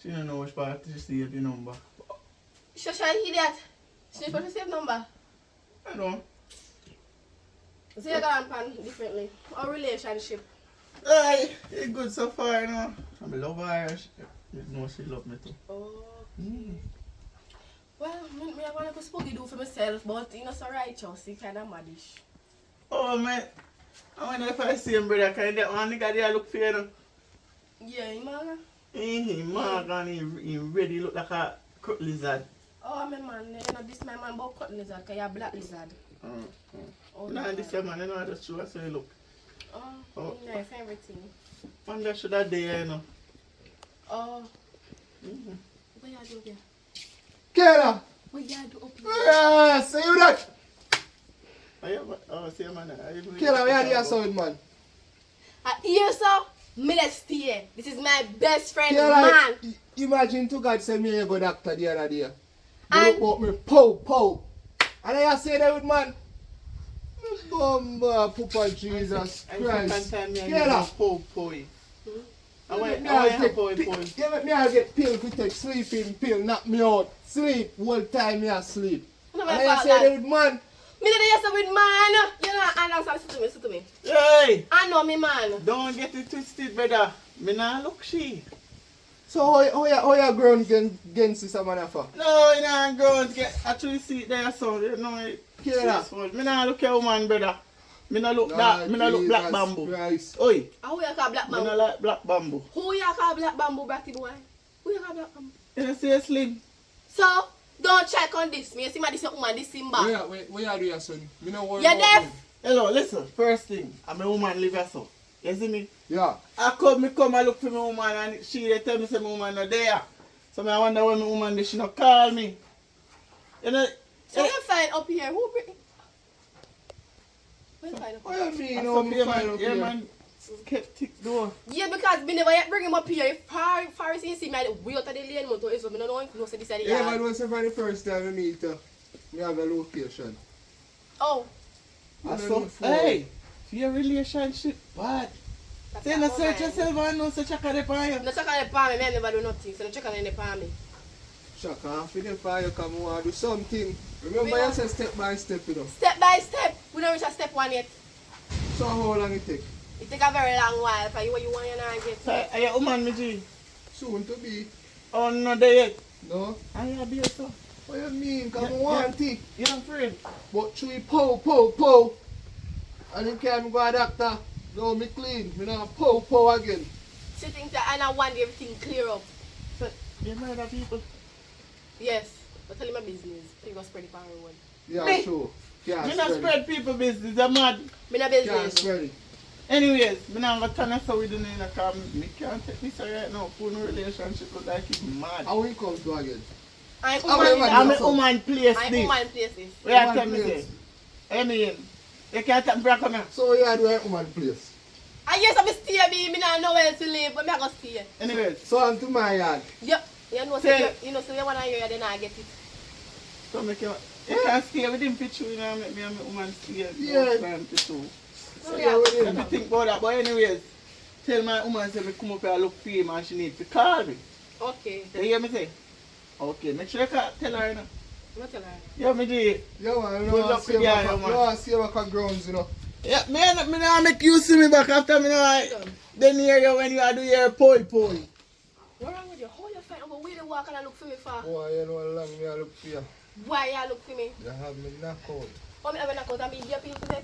she don't know which part to save the number. She hear that? She supposed to save number. I know. So you got on differently. Our relationship. Hey, it's good so far, you know. I love her. You know she love me too. Oh. Well, I want to spooky do for myself, but you know, so righteous, you kind of maddish. Oh, man. I wonder if I see him, brother. Can that one nigga there look for you, know? Yeah, you man. He mark and he ready look like a cut lizard. Oh, my man, you know, this my man about cut lizard, because you're a black lizard. Oh, Nah, this your man, you know, I just show us how you look. Oh, nice, everything. Wonder should that day, you know. Oh. What you do there? Kayla! What you do up here? Yeah, say you that! Oh, see, man. Kayla, where are you sound, man? Here, so, me let's stay. This is my best friend, Kayla, man. imagine to God send me a good doctor the other day. And- Look me, pow. And I say that with man. Bumba, Papa Jesus Christ. Kayla! I get pill to take sleeping pill, knock me out. Sleep, whole time me asleep. No, And I say that with man. Me did yes with man. You know, and I'm sorry, listen to me. Hey! I know me, man. Don't get it twisted, brother. Me nah look she. So how you grown against this man for? No, you nah grown to get actually see it there, so you know it. Kayla. Me nah look at woman, brother. Me nah look that. Me nah look black bamboo. Christ. Oi, Who you call black me nah bamboo? like black bamboo. Who you call black bamboo, Bratty boy? Who you call black bamboo? You know, see slim. So, don't check on this. Me, you see my this woman, this Simba. Where are you, son? Me no worry You're about deaf? him. Hello, listen. First thing, I'm a woman live here, so. You see me? Yeah. I come and look for my woman and she they tell me say my woman not there. So I wonder when my woman did she not call me. You know? So, you find up here. Who bring? Where you find up What here? you mean, I no, saw me your find man, up your here? man skeptic door. Yeah, because me never yet bring him up here. If Pharisee see me way out of the lane, so I don't know if you know say this is the Yeah, yard. man, once for the first time we meet her, we have a location. Oh. I saw, hey, your relationship bad. That's Say not no search mine. yourself and no search a car upon you. No check on the palm, me I never do nothing. So no check on the palm. Shaka, after the fire come, we want to do something. Remember We you want- said step by step, you know. Step by step. We don't reach a step one yet. So how long it take? It take a very long while for you what you want you not get. So, are you woman, me G? Soon to be. Oh, no, there yet. No? I am here, so. What you mean? Come Yeah, want it. You're afraid. But three pow. And you can't go a doctor. No, me clean. Me not pow again. She thinks that I don't want everything clear up. So, you murder people. Yes. But tell him my business. He go spread it for everyone. Yeah, Me? sure. Can't Me not spread it. spread people business, I'm mad. Me no Can't business. spread it. Anyways, me not gonna turn us so we don't need to come. Me can't take this right now. Full relationship look like it's mad. How we come to again? I'm How woman. many I'm man- a woman place I'm this. woman places. Where I Woman tell me place. say. I mean, you can't take me back on here. So you are doing woman place. I guess I'm stay me not know where to live, but me I go stay. Anyways, So on to my yard. Yep. You know, Say- so you know, so you wanna hear then I get it. so make you can't stay with him picture, you know, make me and my woman stay. Yeah. Picture. So you are with Let him. me think about that. But anyways, tell my woman say me come up here look for him and she need to call me. Okay. You hear me say? Okay, make sure you tell her, you know. What tell her? Yeah, me do it. Yeah, man, you Good know, luck with that, man. you want to see back on grounds, you know. Yeah, me not make you see me back after me know then hear you when you are do your poi. What wrong with you? How you find over where you walk and look for me for? Boy, you know how long me I look for you. Why you look for me? You have me knocked out. How me ever knock out and be your people today?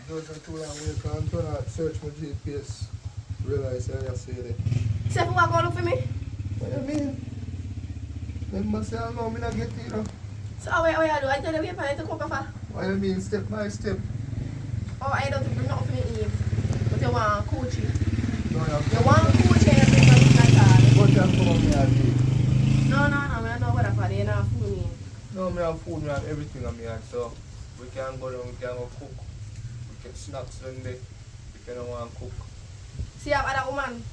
It wasn't too long when you come to that search my GPS. Realize how you say that. Say if you walk and look for me? What you mean? Then must say I know me not get it, you know. So how you do? I tell you where you to cook for? What you mean step by step? Oh, I don't bring nothing for me eat. But you want coochie. No, You want coochie and you bring nothing like that. But you come on me and eat. No, I don't what for you not fool me. No, me have food, me have everything on me hand, so we can go down, we can go cook. We get snacks on there. If you don't want to cook. See you have other woman.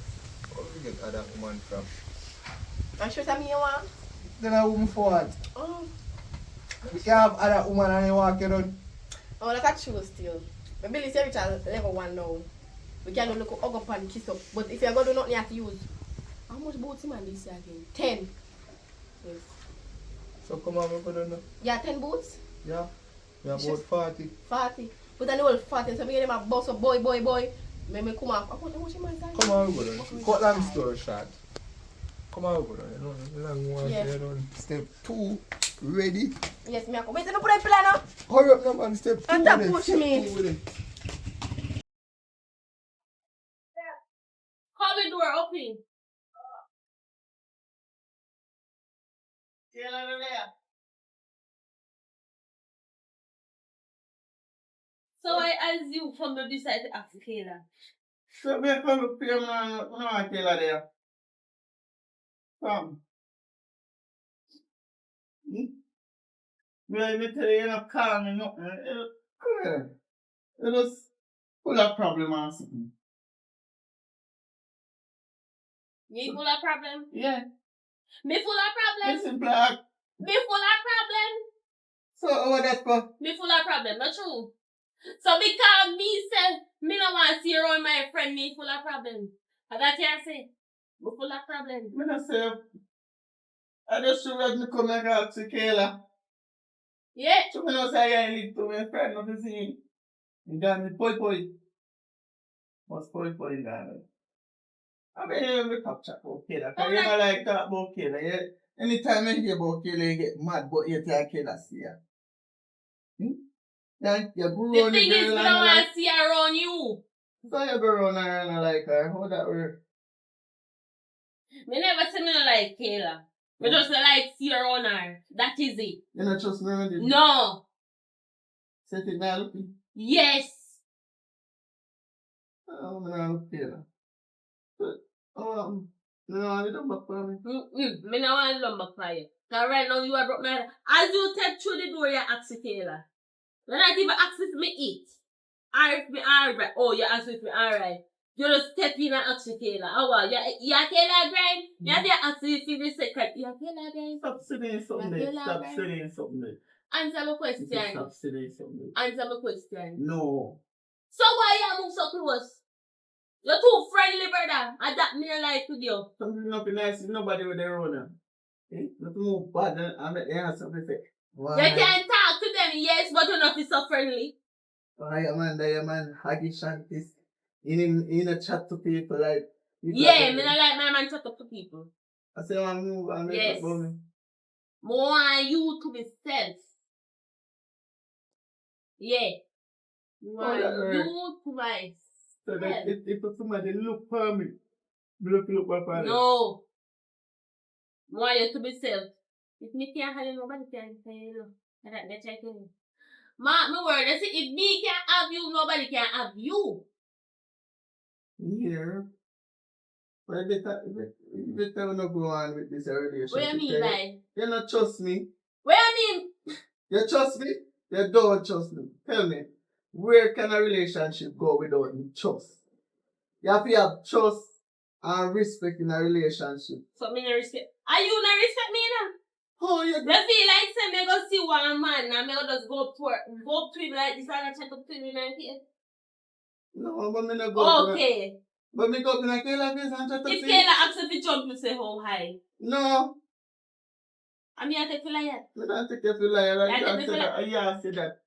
Where we get other woman from? And she tell me you want. Then I woman for what? Oh. We can have other woman and you walk around. Oh, that's true still. My Billy say reach a level 1 now. We can look hug up and kiss up. But if you're going to do nothing, you have to use. How much boots man this year again? 10. Yes. So come on, we go down now. Yeah, 10 boots? Yeah. We have about 40. 40. But I know all 40. So I get them a boss of boy. Me come off. I want to watch him inside. Come on, we go down. Cut long story short. Come on, we go down. You know, long one, Yeah. you know. Step 2, ready. Yes, me I come. Wait, let me put a plan now. Hurry up now, man. Step 2. And that with it. push Step me. 2 with it. How the door open? Tell her there. So I assume from the decide to ask Kayla. So me come up here, man. No, I tell her there. Come. Me tell you, you not call me nothing. Come here. You just full of problem or something. You full of problem? Yeah. Me full of problem? Listen, black. Me full of problem? So what that for? Me full of problem, not true. So because me say me no want to see around my friend, me full of problem. And that you say, me full of problem. Me not say. I just should have me come and talk to Kayla. Yeah. So me not say I need to my friend not to see him. He got me poi. What's poi gone? I mean, we talk chat about Kayla. Cause you don't like talk about Kayla. Yeah? Anytime I hear about Kayla, you get mad, but you tell Kayla see ya. Yeah, you go The around thing the is, girl me and don't like, want to see around you. so you go around her and like her. How that work? Me never say me no like Kayla. Me just like see around her. That is it. You don't trust me, man? No. Set it now, look. Yes. Oh, man, I look Kayla. No, I don't back for me. Me no want to lump back for you. Cause right now you are broke my head. As you take through the door, you ask Kayla. You're not even asking if me eat. Or if me alright. Oh, you ask if me alright. You just step in and ask Kayla. Oh, wow. You Kayla grind? You have to ask if you the secret. You Kayla grind? Stop saying something there. Stop saying something there. Answer my question. Stop saying something there. Answer my question. No. So why you move so close? You're too friendly, brother. And that me like with you. Something not be nice. Nobody with their own. Eh? Not move bad. I'm at the answer. Why? You can talk to them, yes, but you're not so friendly. Why, man, Haggy Shantis. In a chat to people like. Yeah, me not like my man chat up to people. I say, I move and make Yes. up for me. More want you to be self. Yeah. Oh, that hurt. You to myself. So that if somebody look for me, look back for them. No. Want you to be self. If me can't have you, nobody can say you. That's what I tell you. Mark my word, I say if me can't have you, nobody can have you. Yeah. But better not go on with this relationship. What do you mean by? You don't trust me. What do you mean? You trust me? You don't trust me. Tell me, where can a relationship go without trust? You have to have trust and respect in a relationship. So me no respect. Are you not respect me now? Oh, you You feel like say me go see one man and me go just go up to him like this and I chat up to him and here? No, but me not go. Okay. But me go to Kayla face and chat up to If him. Kayla asks if you jump, you say how high. No. I'm here to feel like that. I don't take you for liar like Yeah, that. take me Say for that. I say that.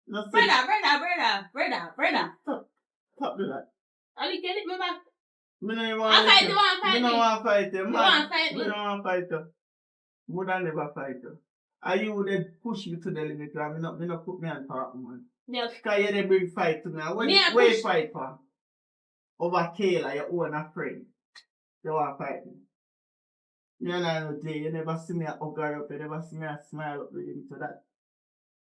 No say Brother. Stop do that. Are you getting me back? Me no I want fight you, want fight Me me. no want fight you. You Man. want fight Me me? no want fight you. Would I never fight you? And you would push you to the limit. And me not put me on top, man. Yeah. Because you dey bring fight to me. And Me a where you push. fight for? Over Kayla, your own a friend. You want fight me. You know no day. You never see me a hug her up. You never see me a smile up with him to that.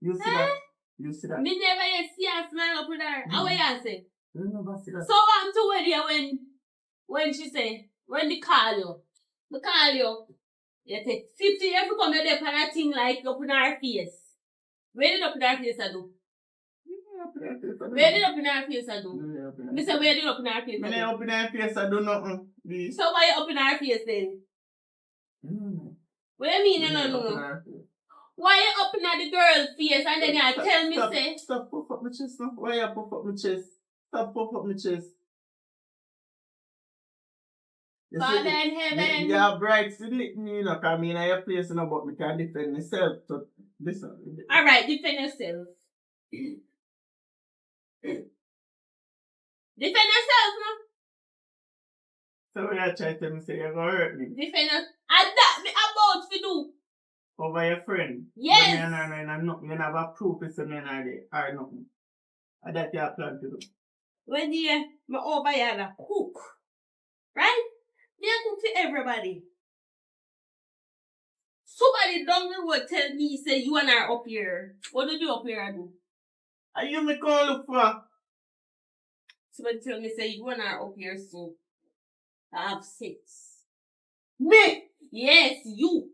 You see that? You see that? Me never yet see her smile up with her. How you say? You never see that. So I'm to where there when she say, when they call you, you take 50 every come there for a thing like up in her face. Where did up in her face I do? Where did up in her face I do? Me say where did up in her face Me I do? not up in her face, I do nothing. Please. So why you up in her face then? What do you mean no? Why you up in the girl's face and then you tell me say? Stop puff up my chest now. Why you puff up my chest? Stop puff up my chest. You Father see, in heaven. you have rights to lick me, you know, because I mean, I have place, you know, but me can defend myself. So, listen. Alright, defend yourself. Defend yourself, no? So when you try to tell me, say you're going to hurt me Defend yourself. And that me about to do. over your friend. Yes. You never proof it's a man or nothing. And that you have plan to do. When me over here a cook. Right? Me a cook for everybody. Somebody down the road tell me, say you and her up here. What do you up here do? And you me call look for? Somebody tell me, say you and her up here so I have sex. Me! Yes, you.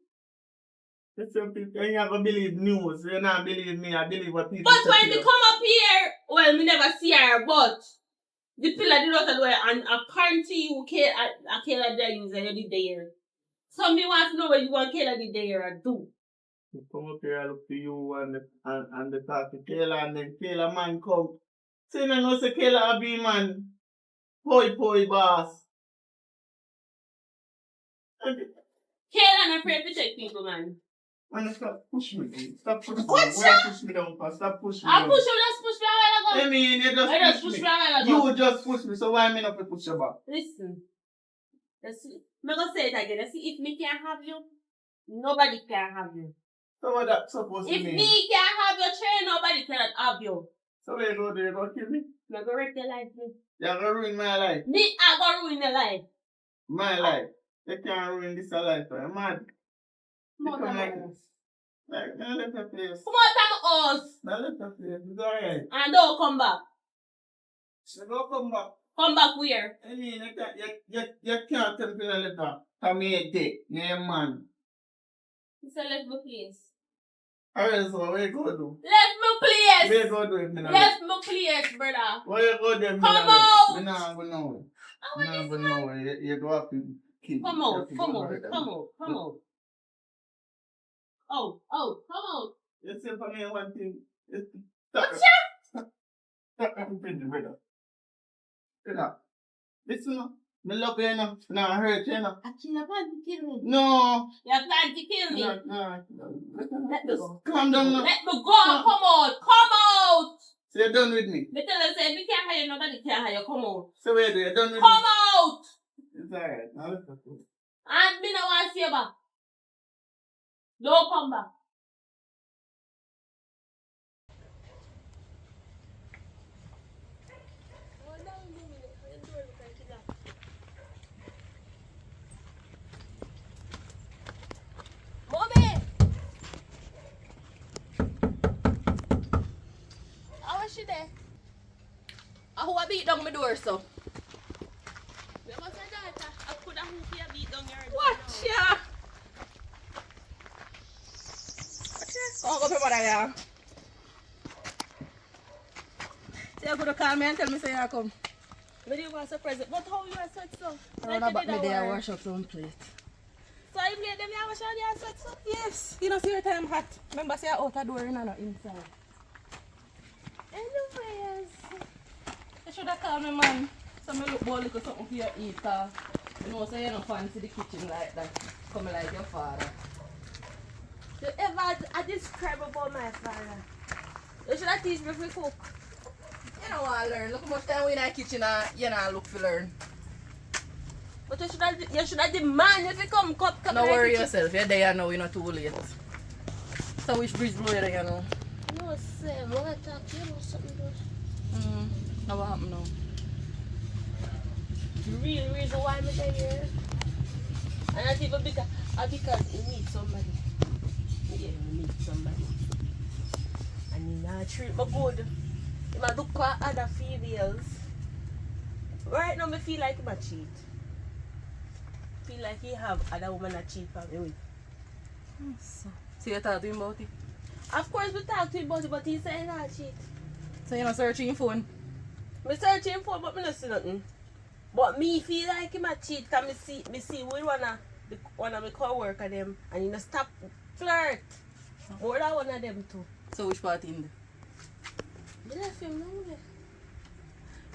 That's something you have to believe news. You not believe me, I believe what people But say when to they you. come up here, well, me never see her, but the pillar did not do it, and apparently you can't, I can't let use it, you did there. So me want to know what you want Kayla did there and do. You come up here, I look to you and the talk to Kayla, and then Kayla man come. So you know say Kayla a be man. Poi boss. Kayla not afraid to take people, man. Man, stop push me down. Stop push me What down. Why push me down? Stop push me I down. push you, just push me a while ago. I mean, you I just push push me. me a while ago. You just push me, so why me not push you back? Listen. I'm going to say it again. You see, if me can't have you, nobody can have you. So what that supposed to If mean? me can't have your train, nobody can have you. So where you go there? You go kill me? I'm going to wreck your life. You're going to ruin my life. Me, I'm going to ruin your life. My life. You can't ruin this life. You're mad. You Come come on, like this. Like, now let her place. Come on, us. Now let her place. It's alright. And don't come back. So go come back. Come back where? I mean, you can't tell me later. Come here, dick. You're a man. He said, left my place. Alright, so what you go do? Left my place. Where you go do it, me now? Left my place, brother. Where you go there, me Come now? out. Me now go know. I Me want now this go know. You go have to keep. Come out. Come out. Oh, come out. You say for me one thing. What's Stop everything, brother. You know. Listen, no. Me love you, no. No, I hurt you, no. I kill a plan to kill me. No. You plan to kill me. No. Let me go. Calm down, no. Let me go. Come out. Come out. So you're done with me. Me tell you, say, if you can't hire, nobody can hire. Come out. So where do you? You're done with Come me. out. It's alright. Now let's go. And me no want to see you back. Don't come back. Mommy! How is she there? Who a beat down my door, so? What ya? Oh, go pay what I am. Say you could call me and tell me say you come. Where do you want to surprise it? But how you are such so? I run about me there wash up some plate. So you made them you wash out your such so? Yes, you know see your time hot. Remember say out the door and not inside. Anyways. You should have called me, man. So me look bold little something for you eat. You know say you don't fancy the kitchen like that. Come like your father. You ever describe about my father? You should have teach me to cook. You know what I learn. Look how much time we in the kitchen and you know look for learn. But you should have demand if you come No worry yourself, you're there now, you're not too late. So which breeze blow you there, you know? No, Sam, when I talk to you about something good. Now what happened now? The real reason why I'm here. And not even because you meet somebody. Yeah, you meet somebody. And you not treat me good. You might look for other females. Right now, I feel like I'm a cheat. Feel like you have other women that cheat for me with. So you talk to him about it? Of course, we talk to him about it, but he said not cheat. So you're not searching your phone? I searching him for, but I don't see nothing. But me feel like him a cheat because me see with one of my co-worker them and he not stop flirt. More than one of them too. So which part in there? I left him now there.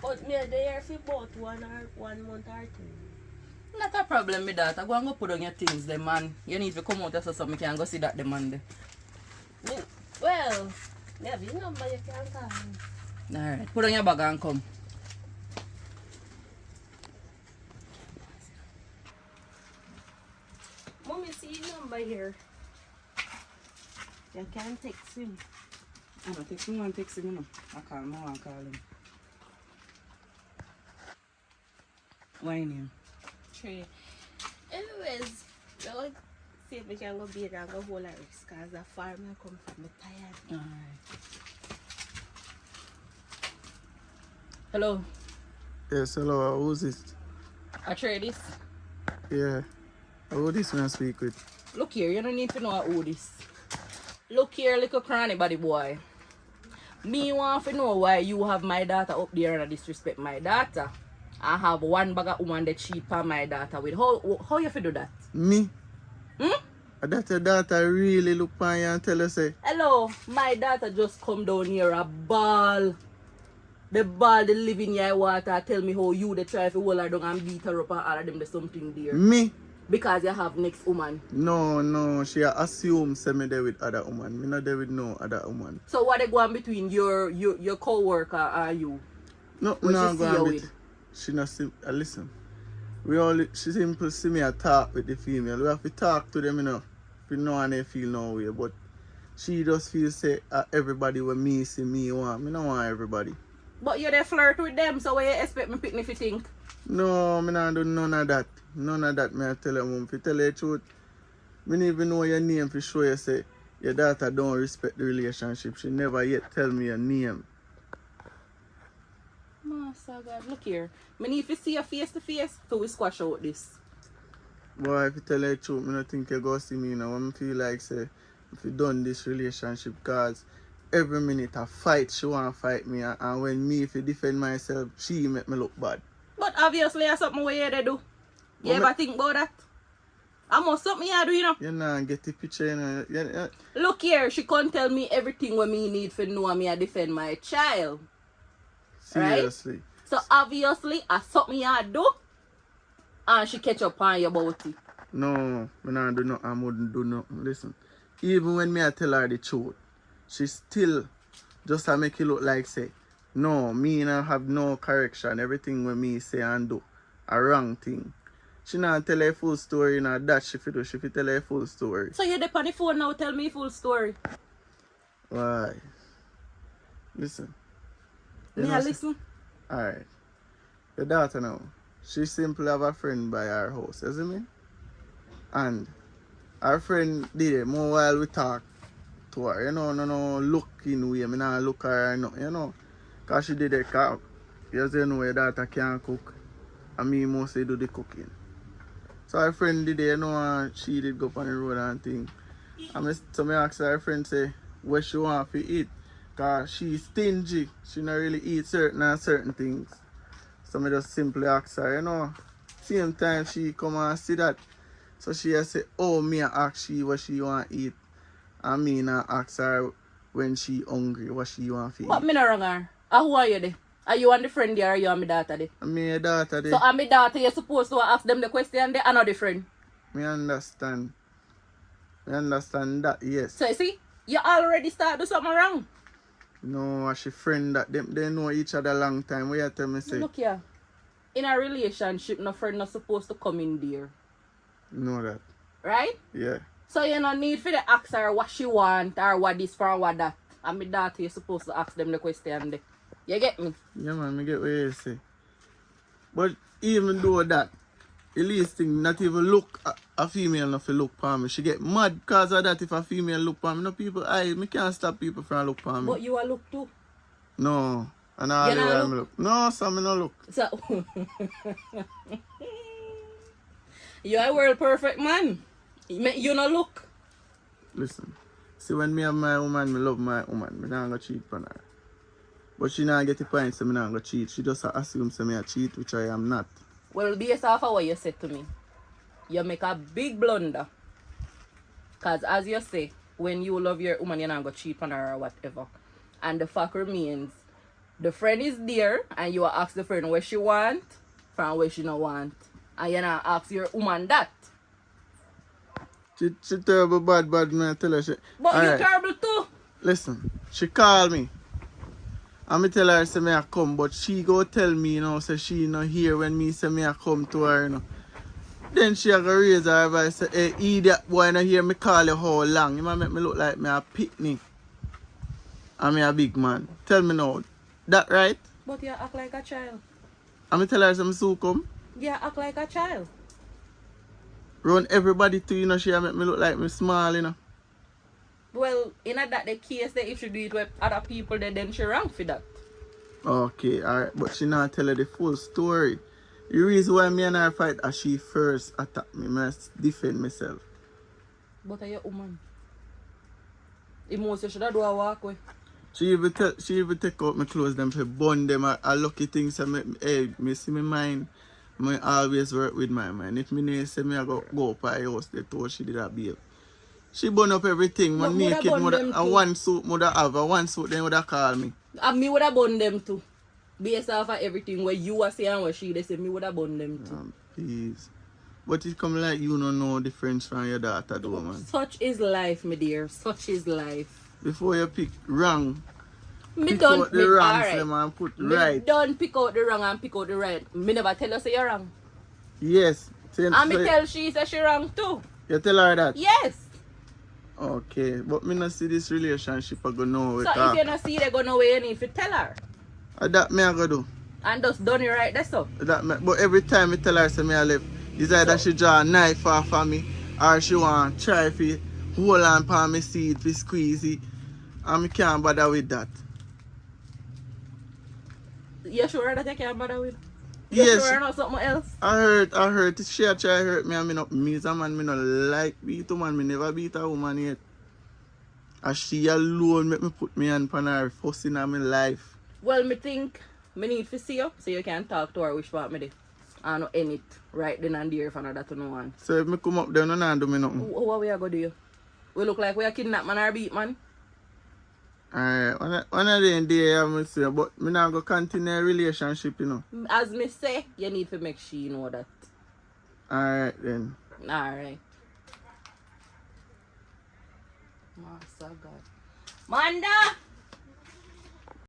But me there for about 1 month or 2. Not a problem with that. I go and go put on your things there, man. You need to come out so I can go see that the man there. Well, me have his number, you can call him. Alright, put on your bag and come. Mommy, see his number here. You can text him. I don't text him, text him, you know. I call him, I call him. Why name? True. Anyways, we're going to see if we can go bathe and go hold a risk because the farm I come from, I'm tired. Alright. Hello, Yes, hello, who's this? I try this. Yeah. Who this man speak with? Look here, you don't need to know who this. Look here, little cranny body boy. Me want to know why you have my daughter up there and disrespect my daughter. I have one bag of woman that cheat on my daughter with. How you fi do that? Me? Hmm? That your daughter really look on you and tell her say, Hello, my daughter just come down here a ball. The ball they live in your water tell me how you they try to hold her down and beat her up and all of them there's something there. me? Because you have next woman. No, she assume say me there with other woman. Me not there with no other woman. So what they go on between your co-worker and you? No, What no, she go see you on with? with. She not see, listen. She simple see me a talk with the female. We have to talk to them, you know. We know and they feel no way. But she just feel say everybody when me see me want. Me don't want everybody. But you they flirt with them, so what you expect me picnic to think? No, me not do none of that. None of that, me I tell her mom. If you tell her the truth, me don't even know your name for sure you say your daughter don't respect the relationship. She never yet tell me your name. Master God, look here. Me need to see you face to face so we squash out this. Boy, if you tell her the truth, me don't think you go see me now. I feel like say if you done this relationship, cause every minute a fight, she want to fight me, and when me if you defend myself, she make me look bad. But obviously that's something where you they do. You But ever think about that? I must something you do, you know. You know, get the picture, you know. Yeah. Look here, she can't tell me everything what me need for know me I defend my child. Seriously. So obviously I something you do and she catch up on you about it. No, me not do nothing. I wouldn't do nothing. Listen, even when me I tell her the truth, she still just make it look like say, no, me not have no correction. Everything when me say and do a wrong thing. She not tell her full story, you know, that she fit do. She fit tell her full story. So you dep on the phone now tell me full story. Why? Listen. Me I listen. Alright. Your daughter now, she simply have a friend by her house, you see me? And her friend did it more while we talk to her, you know, no looking way, me not look at her, no, you know. Cause she did it, cause you know your daughter can't cook, and me mostly do the cooking. So her friend did it, you know, and she did go on the road and thing. And so me asked her friend, say, what she want to eat. Cause she's stingy. She not really eat certain things. So me just simply ask her, you know. Same time she come and see that. So she just say, oh, me I ask she what she want to eat. And me I ask her when she hungry what she want to eat. But me not wrong her. Who are you there? Are you and the friend there or you and my daughter there? And me a daughter there. So and my daughter you're supposed to ask them the question there and not the friend. Me understand. I understand that, yes. So you see, you already start do something wrong. No, she friend that them they know each other long time. What you tell me say? Look here. In a relationship, no friend not supposed to come in there. Know that. Right? Yeah. So you no need for the ask her what she want or what this for what that. And me daughter you supposed to ask them the question there. You get me? Yeah man, me get what you say. But even though that, the least thing not even look a female not look for me. She get mad because of that if a female look for me. No people me can't stop people from look for me. But you a look too. No. And all You the not way look? me look. No, so me no look. So you a world perfect man. You no look. Listen. See when me have my woman, me love my woman. Me not gonna cheat on her. But she not get the point so me not gonna cheat. She just assumes me a cheat, which I am not. Well, based off of what you said to me, you make a big blunder. Because as you say, when you love your woman, you're not going to cheat on her or whatever. And the fact remains, the friend is there and you ask the friend what she want from what she don't want. And you not ask your woman that. She terrible bad man, I tell her she... But you're Alright. terrible too. Listen, she call me. And me tell her say me I come, but she go tell me, you know, say she not here when me say me I come to her, you know. Then she a go raise her voice say, hey, idiot boy, not hear me call you how long. You might make me look like me a picnic. And me a big man. Tell me now, that right? But you act like a child. And me tell her say me so come. You act like a child. Run everybody to, you know, she a make me look like me small, you know. Well, in that the case that if she do it with other people, then she wrong for that. Okay, alright, but she not tell her the full story. The reason why me and her fight is she first attacked me. I must defend myself. But are you a woman? Emotion should have do a walk away. She even take out my clothes them for burn them. I lucky things say me see my mind. I always work with my mind. If me say me I go up her house, they told she did a babe. She burn up everything. But My naked mother, them a too. one suit mother have, a one suit then would have call me. And me would have burned them too. Based off of everything where you are saying and what she they say, me would have burned them too. Please. But it come like you don't know the difference from your daughter though, man. Such is life, my dear. Such is life. Before you pick wrong, Me pick don't out the wrong alright. them and put Me right. don't pick out the wrong and pick out the right. Me never tell her say you're wrong. Yes. And me tell she say she wrong too. You tell her that? Yes. Okay, but me not see this relationship I go know with So her. if you not see they go no way, you need to tell her. That me I go do. And just done it right, that's all. But every time I tell her say me I left, it's either she draw a knife off of me or she want try to hold on for me seed for squeeze it. And me can't bother with that. You sure that you can't bother with? You Yes. sure not something else? I heard she a try hurt me and me not me a man me not like beat a man, me never beat a woman yet. And she alone make me put me hand on her first in my life. Well, me think me need to see you so you can talk to her which part me dey. And not end it right then and there for another to no one. So if me come up there, no nah do me nothing. What we are going to do? We look like we are kidnap man or beat man. Alright, one of them day I must say, but me not go continue a relationship, you know. As me say, you need to make sure you know that. Alright then. Alright. Master God. Manda!